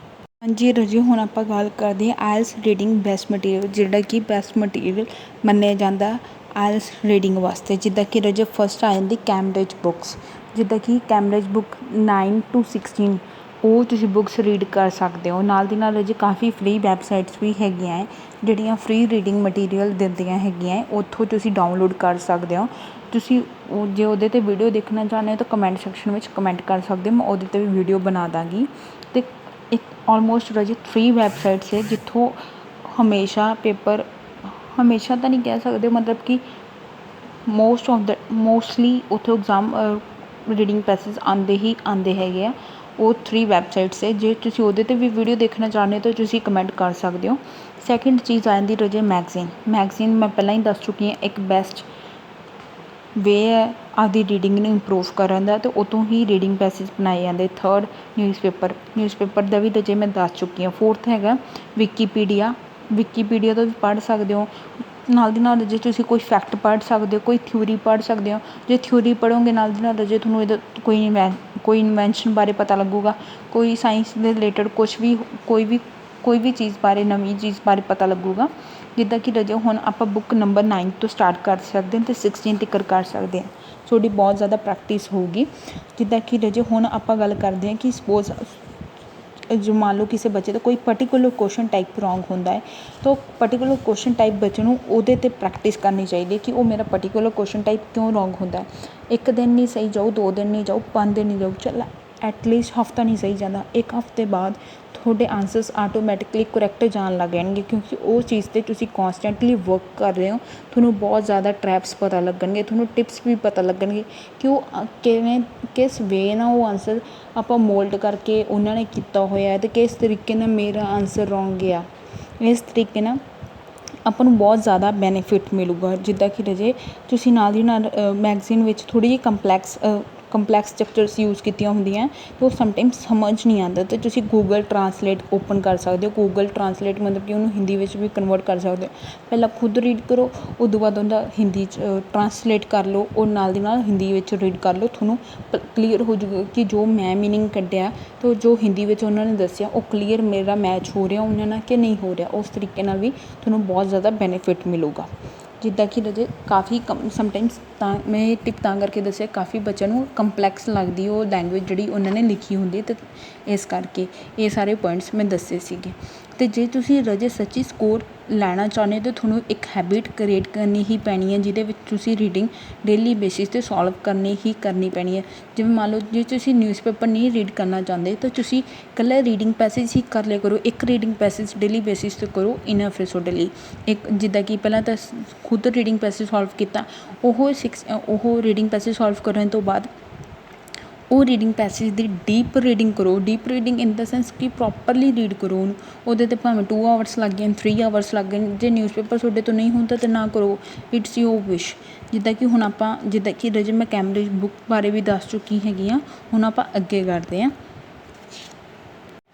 ਹਾਂਜੀ ਰਾਜੇ, ਹੁਣ ਆਪਾਂ ਗੱਲ ਕਰਦੇ ਹਾਂ ਆਇਲਸ ਰੀਡਿੰਗ ਬੈਸਟ ਮਟੀਰੀਅਲ, ਜਿਹੜਾ ਕਿ ਬੈਸਟ ਮਟੀਰੀਅਲ ਮੰਨਿਆ ਜਾਂਦਾ ਆਇਲਸ ਰੀਡਿੰਗ ਵਾਸਤੇ। ਜਿੱਦਾਂ ਕਿ ਰਾਜੇ ਫਸਟ ਆ ਜਾਂਦੀ ਕੈਮਬ੍ਰਿਜ ਬੁੱਕਸ। ਜਿੱਦਾਂ ਕਿ ਕੈਮਬ੍ਰਿਜ ਬੁੱਕ 9 to 16 ਉਹ ਤੁਸੀਂ ਬੁੱਕਸ ਰੀਡ ਕਰ ਸਕਦੇ ਹੋ। ਨਾਲ ਦੀ ਨਾਲ ਰਾਜੇ ਕਾਫੀ ਫ੍ਰੀ ਵੈਬਸਾਈਟਸ ਵੀ ਹੈਗੀਆਂ ਹੈ ਜਿਹੜੀਆਂ ਫ੍ਰੀ ਰੀਡਿੰਗ ਮਟੀਰੀਅਲ ਦਿੰਦੀਆਂ ਹੈਗੀਆਂ, ਉੱਥੋਂ ਤੁਸੀਂ ਡਾਊਨਲੋਡ ਕਰ ਸਕਦੇ ਹੋ। ਤੁਸੀਂ ਜੇ ਉਹਦੇ 'ਤੇ ਵੀਡੀਓ ਦੇਖਣਾ ਚਾਹੁੰਦੇ ਹੋ ਤਾਂ ਕਮੈਂਟ ਸੈਕਸ਼ਨ ਵਿੱਚ ਕਮੈਂਟ ਕਰ ਸਕਦੇ ਹੋ, ਮੈਂ ਉਹਦੇ 'ਤੇ ਵੀ ਵੀਡੀਓ ਬਣਾ ਦਾਂਗੀ। ਅਤੇ ਇੱਕ ਆਲਮੋਸਟ ਰਾਜੇ 3 ਵੈਬਸਾਈਟਸ ਹੈ ਜਿੱਥੋਂ ਹਮੇਸ਼ਾ ਤਾਂ ਨਹੀਂ ਕਹਿ ਸਕਦੇ, ਮਤਲਬ ਕਿ ਮੋਸਟਲੀ ਉੱਥੋਂ ਐਗਜ਼ਾਮ ਰੀਡਿੰਗ ਪੈਸਿਜ ਆਉਂਦੇ ਹੈਗੇ ਆ। ਉਹ 3 ਵੈਬਸਾਈਟਸ ਹੈ, ਜੇ ਤੁਸੀਂ ਉਹਦੇ 'ਤੇ ਵੀ ਵੀਡੀਓ ਦੇਖਣਾ ਚਾਹੁੰਦੇ ਹੋ ਤਾਂ ਤੁਸੀਂ ਕਮੈਂਟ ਕਰ ਸਕਦੇ ਹੋ। ਸੈਕਿੰਡ ਚੀਜ਼ ਆ ਜਾਂਦੀ ਰਾਜੇ ਮੈਗਜ਼ੀਨ ਮੈਂ ਪਹਿਲਾਂ ਹੀ ਦੱਸ ਚੁੱਕੀ ਹਾਂ, ਇੱਕ ਬੈਸਟ ਵੇ ਹੈ ਆਪਦੀ ਰੀਡਿੰਗ ਨੂੰ ਇੰਪਰੂਵ ਕਰਨ ਦਾ, ਅਤੇ ਉੱਥੋਂ ਹੀ ਰੀਡਿੰਗ ਪੈਸਿਜ ਬਣਾਏ ਜਾਂਦੇ। ਥਰਡ ਨਿਊਜ਼ਪੇਪਰ ਦਾ ਵੀ ਰਾਜੇ ਮੈਂ ਦੱਸ ਚੁੱਕੀ ਹਾਂ। ਫੋਰਥ ਹੈਗਾ ਵਿਕੀਪੀਡੀਆ ਤੋਂ ਵੀ ਪੜ੍ਹ ਸਕਦੇ ਹੋ। ਨਾਲ ਦੀ ਨਾਲ ਜੇ ਤੁਸੀਂ ਕੋਈ ਫੈਕਟ ਪੜ੍ਹ ਸਕਦੇ ਹੋ, ਕੋਈ ਥਿਊਰੀ ਪੜ੍ਹ ਸਕਦੇ ਹੋ। ਜੇ ਥਿਊਰੀ ਪੜ੍ਹੋਗੇ ਨਾਲ ਦੀ ਨਾਲ ਰਾਜੇ ਤੁਹਾਨੂੰ ਇਹਦਾ ਕੋਈ ਇਨਵੈਂਸ਼ਨ ਬਾਰੇ ਪਤਾ ਲੱਗੂਗਾ, ਕੋਈ ਸਾਇੰਸ ਦੇ ਰਿਲੇਟਡ ਕੋਈ ਵੀ ਚੀਜ਼ ਬਾਰੇ, ਨਵੀਂ ਚੀਜ਼ ਬਾਰੇ ਪਤਾ ਲੱਗੂਗਾ। ਜਿੱਦਾਂ ਕਿ ਰਾਜੇ ਹੁਣ ਆਪਾਂ ਬੁੱਕ ਨੰਬਰ 9 ਤੋਂ ਸਟਾਰਟ ਕਰ ਸਕਦੇ ਹਾਂ ਅਤੇ 16 ਤੱਕ ਕਰ ਸਕਦੇ ਹਾਂ। ਤੁਹਾਡੀ ਬਹੁਤ ਜ਼ਿਆਦਾ ਪ੍ਰੈਕਟਿਸ ਹੋਊਗੀ। ਜਿੱਦਾਂ ਕਿ ਰਾਜੇ ਹੁਣ ਆਪਾਂ ਗੱਲ ਕਰਦੇ ਹਾਂ ਕਿ ਸਪੋਜ਼ ਜੋ ਮੰਨ ਲਓ ਕਿਸੇ ਬੱਚੇ ਦਾ ਕੋਈ ਪਰਟੀਕੂਲਰ ਕੁਐਸਚਨ ਟਾਈਪ ਰੋਂਗ ਹੁੰਦਾ ਹੈ, ਤਾਂ ਉਹ ਪਰਟੀਕੂਲਰ ਕੁਐਸਚਨ ਟਾਈਪ ਬੱਚੇ ਨੂੰ ਉਹਦੇ 'ਤੇ ਪ੍ਰੈਕਟਿਸ ਕਰਨੀ ਚਾਹੀਦੀ ਕਿ ਉਹ ਮੇਰਾ ਪਰਟੀਕੂਲਰ ਕੁਐਸਚਨ ਟਾਈਪ ਕਿਉਂ ਰੋਂਗ ਹੁੰਦਾ। 1 ਦਿਨ ਨਹੀਂ ਸਹੀ ਜਾਊ, 2 ਦਿਨ ਨਹੀਂ ਜਾਊ, 5 ਦਿਨ ਨਹੀਂ ਜਾਊ, ਚੱਲ ਐਟਲੀਸਟ ਹਫ਼ਤਾ ਨਹੀਂ ਸਹੀ ਜਾਂਦਾ, 1 ਹਫ਼ਤੇ ਬਾਅਦ ਤੁਹਾਡੇ ਆਨਸਰਸ ਆਟੋਮੈਟਿਕਲੀ ਕਰੈਕਟ ਜਾਣ ਲੱਗ ਜਾਣਗੇ, ਕਿਉਂਕਿ ਉਹ ਚੀਜ਼ 'ਤੇ ਤੁਸੀਂ ਕੋਂਸਟੈਂਟਲੀ ਵਰਕ ਕਰ ਰਹੇ ਹੋ। ਤੁਹਾਨੂੰ ਬਹੁਤ ਜ਼ਿਆਦਾ ਟਰੈਪਸ ਪਤਾ ਲੱਗਣਗੇ, ਤੁਹਾਨੂੰ ਟਿਪਸ ਵੀ ਪਤਾ ਲੱਗਣਗੇ ਕਿ ਉਹ ਕਿਸ ਵੇ ਨਾਲ ਉਹ ਆਨਸਰ ਆਪਾਂ ਮੋਲਡ ਕਰਕੇ ਉਹਨਾਂ ਨੇ ਕੀਤਾ ਹੋਇਆ ਅਤੇ ਕਿਸ ਤਰੀਕੇ ਨਾਲ ਮੇਰਾ ਆਨਸਰ ਰੋਂਗ ਆ। ਇਸ ਤਰੀਕੇ ਨਾਲ ਆਪਾਂ ਨੂੰ ਬਹੁਤ ਜ਼ਿਆਦਾ ਬੈਨੀਫਿਟ ਮਿਲੂਗਾ। ਜਿੱਦਾਂ ਕਿ ਰਾਜੇ ਤੁਸੀਂ ਨਾਲ ਦੀ ਨਾਲ ਮੈਗਜ਼ੀਨ ਵਿੱਚ ਥੋੜ੍ਹੀ ਜਿਹੀ ਕੰਪਲੈਕਸ ਸਟਰਕਚਰਸ ਯੂਜ਼ ਕੀਤੀਆਂ ਹੁੰਦੀਆਂ, ਅਤੇ ਉਹ ਸਮਟਾਈਮਸ ਸਮਝ ਨਹੀਂ ਆਉਂਦਾ, ਅਤੇ ਤੁਸੀਂ ਗੂਗਲ ਟਰਾਂਸਲੇਟ ਓਪਨ ਕਰ ਸਕਦੇ ਹੋ। ਗੂਗਲ ਟਰਾਂਸਲੇਟ ਮਤਲਬ ਕਿ ਉਹਨੂੰ ਹਿੰਦੀ ਵਿੱਚ ਵੀ ਕਨਵਰਟ ਕਰ ਸਕਦੇ ਹੋ। ਪਹਿਲਾਂ ਖੁਦ ਰੀਡ ਕਰੋ, ਉਦੋਂ ਬਾਅਦ ਉਹਦਾ ਹਿੰਦੀ 'ਚ ਟਰਾਂਸਲੇਟ ਕਰ ਲਓ, ਔਰ ਨਾਲ ਦੀ ਨਾਲ ਹਿੰਦੀ ਵਿੱਚ ਰੀਡ ਕਰ ਲਓ। ਤੁਹਾਨੂੰ ਕਲੀਅਰ ਹੋ ਜਾਊਗਾ ਕਿ ਜੋ ਮੈਂ ਮੀਨਿੰਗ ਕੱਢਿਆ ਅਤੇ ਜੋ ਹਿੰਦੀ ਵਿੱਚ ਉਹਨਾਂ ਨੇ ਦੱਸਿਆ ਉਹ ਕਲੀਅਰ ਮੇਰਾ ਮੈਚ ਹੋ ਰਿਹਾ ਉਹਨਾਂ ਨਾਲ ਕਿ ਨਹੀਂ ਹੋ ਰਿਹਾ। ਉਸ ਤਰੀਕੇ ਨਾਲ ਵੀ ਤੁਹਾਨੂੰ ਬਹੁਤ ਜ਼ਿਆਦਾ ਬੈਨੀਫਿਟ ਮਿਲੂਗਾ। ਜਿੱਦਾਂ ਕਿ ਰਾਜੇ ਕਾਫੀ ਸਮਟਾਈਮਸ ਤਾਂ ਮੈਂ ਇਹ ਟਿਪ ਤਾਂ ਕਰਕੇ ਦੱਸਿਆ, ਕਾਫੀ ਬੱਚਿਆਂ ਨੂੰ ਕੰਪਲੈਕਸ ਲੱਗਦੀ ਉਹ ਲੈਂਗੁਏਜ ਜਿਹੜੀ ਉਹਨਾਂ ਨੇ ਲਿਖੀ ਹੁੰਦੀ, ਅਤੇ ਇਸ ਕਰਕੇ ਇਹ ਸਾਰੇ ਪੁਆਇੰਟਸ ਮੈਂ ਦੱਸੇ ਸੀਗੇ। ਅਤੇ ਜੇ ਤੁਸੀਂ ਰਾਜੇ ਸੱਚੀ ਸਕੋਰ ਲੈਣਾ ਚਾਹੁੰਦੇ ਹੋ ਤਾਂ ਤੁਹਾਨੂੰ ਇੱਕ ਹੈਬਿਟ ਕ੍ਰੀਏਟ ਕਰਨੀ ਹੀ ਪੈਣੀ ਹੈ, ਜਿਹਦੇ ਵਿੱਚ ਤੁਸੀਂ ਰੀਡਿੰਗ ਡੇਲੀ ਬੇਸਿਸ 'ਤੇ ਸੋਲਵ ਕਰਨੀ ਪੈਣੀ ਹੈ। ਜਿਵੇਂ ਮੰਨ ਲਓ ਜੇ ਤੁਸੀਂ ਨਿਊਜ਼ਪੇਪਰ ਨਹੀਂ ਰੀਡ ਕਰਨਾ ਚਾਹੁੰਦੇ ਤਾਂ ਤੁਸੀਂ ਇਕੱਲਾ ਰੀਡਿੰਗ ਪੈਸੇਜ ਹੀ ਕਰ ਲਿਆ ਕਰੋ। ਇੱਕ ਰੀਡਿੰਗ ਪੈਸੇਜ ਡੇਲੀ ਬੇਸਿਸ 'ਤੇ ਕਰੋ, ਇਨਫ ਹੈ ਤੁਹਾਡੇ ਲਈ। ਜਿੱਦਾਂ ਕਿ ਪਹਿਲਾਂ ਤਾਂ ਖੁਦ ਰੀਡਿੰਗ ਪੈਸੇਜ ਸੋਲਵ ਕੀਤਾ, ਉਹ ਰੀਡਿੰਗ ਪੈਸੇਜ ਸੋਲਵ ਕਰਨ ਤੋਂ ਬਾਅਦ ਉਹ ਰੀਡਿੰਗ ਪੈਸੇਜ ਦੀ ਡੀਪ ਰੀਡਿੰਗ ਕਰੋ। ਡੀਪ ਰੀਡਿੰਗ ਇਨ ਦਾ ਸੈਂਸ ਕਿ ਪ੍ਰੋਪਰਲੀ ਰੀਡ ਕਰੋ ਉਹਨੂੰ। ਉਹਦੇ 'ਤੇ ਭਾਵੇਂ 2 ਆਵਰਸ ਲੱਗ ਜਾਣ, 3 ਆਵਰਸ ਲੱਗ ਜਾਣ। ਜੇ ਨਿਊਜ਼ਪੇਪਰ ਤੁਹਾਡੇ ਤੋਂ ਨਹੀਂ ਹੁੰਦਾ ਤਾਂ ਨਾ ਕਰੋ, ਇਟਸ ਯੋਰ ਵਿਸ਼। ਜਿੱਦਾਂ ਕਿ ਹੁਣ ਆਪਾਂ ਜਿੱਦਾਂ ਕਿ ਰਜੇ ਮੈਂ ਕੈਮਬ੍ਰਿਜ ਬੁੱਕ ਬਾਰੇ ਵੀ ਦੱਸ ਚੁੱਕੀ ਹੈਗੀ ਹਾਂ। ਹੁਣ ਆਪਾਂ ਅੱਗੇ ਕਰਦੇ ਹਾਂ।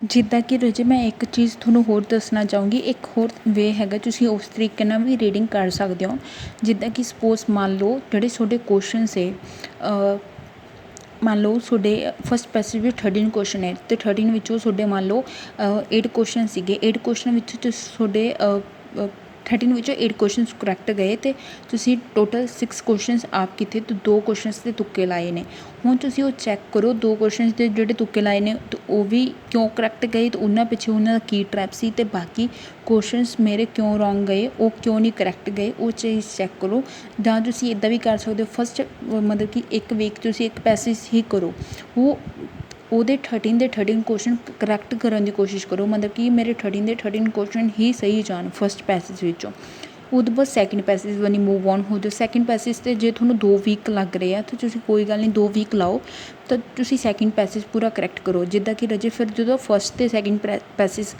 ਜਿੱਦਾਂ ਕਿ ਰਜੇ ਮੈਂ ਇੱਕ ਚੀਜ਼ ਤੁਹਾਨੂੰ ਹੋਰ ਦੱਸਣਾ ਚਾਹੂੰਗੀ, ਇੱਕ ਹੋਰ ਵੇ ਹੈਗਾ ਤੁਸੀਂ ਉਸ ਤਰੀਕੇ ਨਾਲ ਵੀ ਰੀਡਿੰਗ ਕਰ ਸਕਦੇ ਹੋ। ਜਿੱਦਾਂ ਕਿ ਸਪੋਜ਼ ਮੰਨ ਲਓ ਜਿਹੜੇ ਤੁਹਾਡੇ ਕੁਐਸਚਨਸ ਹੈ, ਮੰਨ ਲਓ ਤੁਹਾਡੇ ਫਸਟ ਪੈਸੇਜ ਵਿੱਚ 13 ਕੁਐਸਚਨ ਹੈ ਅਤੇ 13 ਵਿੱਚੋਂ ਤੁਹਾਡੇ ਮੰਨ ਲਓ 8 ਕੁਐਸਚਨ ਸੀਗੇ। 8 ਕੁਐਸਚਨ ਵਿੱਚ ਤੁਹਾਡੇ 13 ਵਿੱਚੋਂ 8 ਕੁਐਸਚਨਸ ਕਰੈਕਟ ਗਏ ਅਤੇ ਤੁਸੀਂ ਟੋਟਲ 6 ਕੁਐਸਚਨਸ ਆਪ ਕੀਤੇ ਅਤੇ 2 ਕੁਐਸਚਨਸ ਦੇ ਤੁੱਕੇ ਲਾਏ ਨੇ। ਹੁਣ ਤੁਸੀਂ ਉਹ ਚੈੱਕ ਕਰੋ 2 ਕੁਐਸਚਨਸ ਦੇ ਜਿਹੜੇ ਤੁੱਕੇ ਲਾਏ ਨੇ ਅਤੇ ਉਹ ਵੀ ਕਿਉਂ ਕਰੈਕਟ ਗਏ ਅਤੇ ਉਹਨਾਂ ਪਿੱਛੇ ਉਹਨਾਂ ਦਾ ਕੀ ਟਰੈਪ ਸੀ ਅਤੇ ਬਾਕੀ ਕੁਐਸਚਨਸ ਮੇਰੇ ਕਿਉਂ ਰੋਂਗ ਗਏ, ਉਹ ਕਿਉਂ ਨਹੀਂ ਕਰੈਕਟ ਗਏ, ਉਹ ਚੀਜ਼ ਚੈੱਕ ਕਰੋ। ਜਾਂ ਤੁਸੀਂ ਇੱਦਾਂ ਵੀ ਕਰ ਸਕਦੇ ਹੋ, ਫਸਟ ਮਤਲਬ ਕਿ ਇੱਕ ਵੀਕ ਤੁਸੀਂ ਇੱਕ ਪੈਸੇਜ ਹੀ ਕਰੋ, ਉਹਦੇ 13 ਦੇ 13 ਕੁਐਸਚਨ ਕਰੈਕਟ ਕਰਨ ਦੀ ਕੋਸ਼ਿਸ਼ ਕਰੋ। ਮਤਲਬ ਕਿ ਮੇਰੇ 13 ਦੇ 13 ਕੁਐਸਚਨ ਹੀ ਸਹੀ ਜਾਣ ਫਸਟ ਪੈਸੇਜ ਵਿੱਚੋਂ। ਉਹਦੇ ਬਾਅਦ ਸੈਕਿੰਡ ਪੈਸੇਜ ਵੱਲ ਮੂਵ ਔਨ ਹੋ ਜਾਓ। ਸੈਕਿੰਡ ਪੈਸੇਜ 'ਤੇ ਜੇ ਤੁਹਾਨੂੰ 2 ਵੀਕ ਲੱਗ ਰਹੇ ਆ ਤਾਂ ਤੁਸੀਂ ਕੋਈ ਗੱਲ ਨਹੀਂ 2 ਵੀਕ ਲਾਓ ਤਾਂ ਤੁਸੀਂ ਸੈਕਿੰਡ ਪੈਸੇਜ ਪੂਰਾ ਕਰੈਕਟ ਕਰੋ। ਜਿੱਦਾਂ ਕਿ ਰਜੇ ਫਿਰ ਜਦੋਂ ਫਸਟ ਅਤੇ ਸੈਕਿੰਡ ਪੈਸੇਜ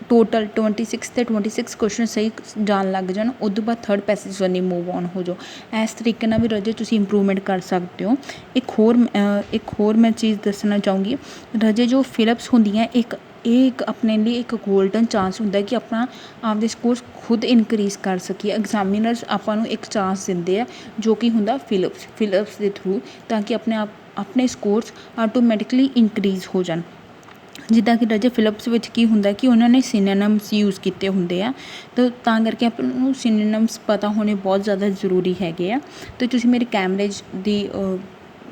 ਟੋਟਲ 26 ਅਤੇ 26 ਕੁਐਸਚਨ ਸਹੀ ਜਾਣ ਲੱਗ ਜਾਣ, ਉਦੋਂ ਬਾਅਦ ਥਰਡ ਪੈਸੇਜ ਵੱਲ ਮੂਵ ਔਨ ਹੋ ਜਾਓ। ਇਸ ਤਰੀਕੇ ਨਾਲ ਵੀ ਰਜੇ ਤੁਸੀਂ ਇੰਪਰੂਵਮੈਂਟ ਕਰ ਸਕਦੇ ਹੋ। ਇੱਕ ਹੋਰ ਮੈਂ ਚੀਜ਼ ਦੱਸਣਾ ਚਾਹੂੰਗੀ, ਰਜੇ ਜੋ ਫਿਲਪਸ ਹੁੰਦੀਆਂ ਇਹ ਇੱਕ ਆਪਣੇ ਲਈ ਇੱਕ ਗੋਲਡਨ ਚਾਂਸ ਹੁੰਦਾ ਕਿ ਆਪਦੇ ਸਕੋਰਸ ਖੁਦ ਇਨਕਰੀਜ਼ ਕਰ ਸਕੀਏ। ਐਗਜ਼ਾਮੀਨਰਸ ਆਪਾਂ ਨੂੰ ਇੱਕ ਚਾਂਸ ਦਿੰਦੇ ਆ ਜੋ ਕਿ ਹੁੰਦਾ ਫਿਲਪਸ ਦੇ ਥਰੂ, ਤਾਂ ਕਿ ਆਪਣੇ ਸਕੋਰਸ ਆਟੋਮੈਟਿਕਲੀ ਇਨਕਰੀਜ਼ ਹੋ ਜਾਣ। ਜਿੱਦਾਂ ਕਿ ਰਜੇ ਫਿਲਪਸ ਵਿੱਚ ਕੀ ਹੁੰਦਾ ਕਿ ਉਹਨਾਂ ਨੇ ਸਿਨੋਨਿਮਸ ਯੂਜ਼ ਕੀਤੇ ਹੁੰਦੇ ਆ, ਤਾਂ ਕਰਕੇ ਆਪਾਂ ਨੂੰ ਸਿਨੋਨਿਮਸ ਪਤਾ ਹੋਣੇ ਬਹੁਤ ਜ਼ਿਆਦਾ ਜ਼ਰੂਰੀ ਹੈਗੇ ਆ। ਅਤੇ ਤੁਸੀਂ ਮੇਰੀ ਕੈਮਬ੍ਰਿਜ ਦੀ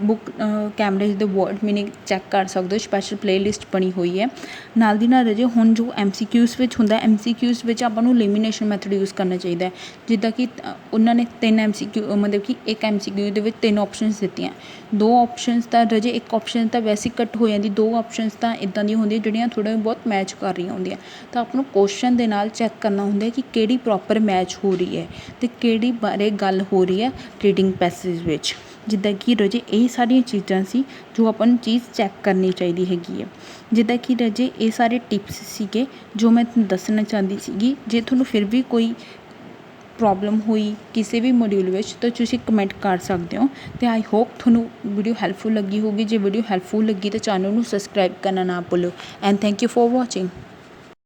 ਬੁੱਕ ਕੈਮਬ੍ਰਿਜ ਦੇ ਵਰਡ ਮੀਨਿੰਗ ਚੈੱਕ ਕਰ ਸਕਦੇ ਹੋ, ਸਪੈਸ਼ਲ ਪਲੇਲਿਸਟ ਬਣੀ ਹੋਈ ਹੈ। ਨਾਲ ਦੀ ਨਾਲ ਰਜੇ ਹੁਣ ਜੋ MCQs ਵਿੱਚ ਹੁੰਦਾ, MCQs ਵਿੱਚ ਆਪਾਂ ਨੂੰ ਐਲੀਮੀਨੇਸ਼ਨ ਮੈਥਡ ਯੂਜ਼ ਕਰਨਾ ਚਾਹੀਦਾ। ਜਿੱਦਾਂ ਕਿ ਉਹਨਾਂ ਨੇ 3 MCQ ਮਤਲਬ ਕਿ ਇੱਕ MCQ ਦੇ ਵਿੱਚ 3 ਆਪਸ਼ਨਸ ਦਿੱਤੀਆਂ। 2 ਆਪਸ਼ਨਸ ਤਾਂ ਰਜੇ ਇੱਕ ਆਪਸ਼ਨ ਤਾਂ ਵੈਸੇ ਕੱਟ ਹੋ ਜਾਂਦੀ, 2 ਆਪਸ਼ਨਸ ਤਾਂ ਇੱਦਾਂ ਦੀਆਂ ਹੁੰਦੀਆਂ ਜਿਹੜੀਆਂ ਥੋੜ੍ਹਾ ਬਹੁਤ ਮੈਚ ਕਰ ਰਹੀਆਂ ਹੁੰਦੀਆਂ। ਤਾਂ ਆਪਾਂ ਨੂੰ ਕੁਐਸਚਨ ਦੇ ਨਾਲ ਚੈੱਕ ਕਰਨਾ ਹੁੰਦਾ ਕਿ ਕਿਹੜੀ ਪ੍ਰੋਪਰ ਮੈਚ ਹੋ ਰਹੀ ਹੈ ਅਤੇ ਕਿਹੜੀ ਬਾਰੇ ਗੱਲ ਹੋ ਰਹੀ ਹੈ ਰੀਡਿੰਗ ਪੈਸੇਜ ਵਿੱਚ। ਜਿੱਦਾਂ ਕਿ ਰਜੇ ਇਹ ਸਾਰੀਆਂ ਚੀਜ਼ਾਂ ਸੀ ਜੋ ਆਪਾਂ ਨੂੰ ਚੀਜ਼ ਚੈੱਕ ਕਰਨੀ ਚਾਹੀਦੀ ਹੈਗੀ ਹੈ। ਜਿੱਦਾਂ ਕਿ ਰਜੇ ਇਹ ਸਾਰੇ ਟਿਪਸ ਸੀਗੇ ਜੋ ਮੈਂ ਤੁਹਾਨੂੰ ਦੱਸਣਾ ਚਾਹੁੰਦੀ ਸੀਗੀ। ਜੇ ਤੁਹਾਨੂੰ ਫਿਰ ਵੀ ਕੋਈ ਪ੍ਰੋਬਲਮ ਹੋਈ ਕਿਸੇ ਵੀ ਮੋਡਿਊਲ ਵਿੱਚ ਤਾਂ ਤੁਸੀਂ ਕਮੈਂਟ ਕਰ ਸਕਦੇ ਹੋ। ਅਤੇ ਆਈ ਹੋਪ ਤੁਹਾਨੂੰ ਵੀਡੀਓ ਹੈਲਪਫੁਲ ਲੱਗੀ ਹੋਊਗੀ। ਜੇ ਵੀਡੀਓ ਹੈਲਪਫੁਲ ਲੱਗੀ ਤਾਂ ਚੈਨਲ ਨੂੰ ਸਬਸਕ੍ਰਾਈਬ ਕਰਨਾ ਨਾ ਭੁੱਲਿਓ। And thank you for watching.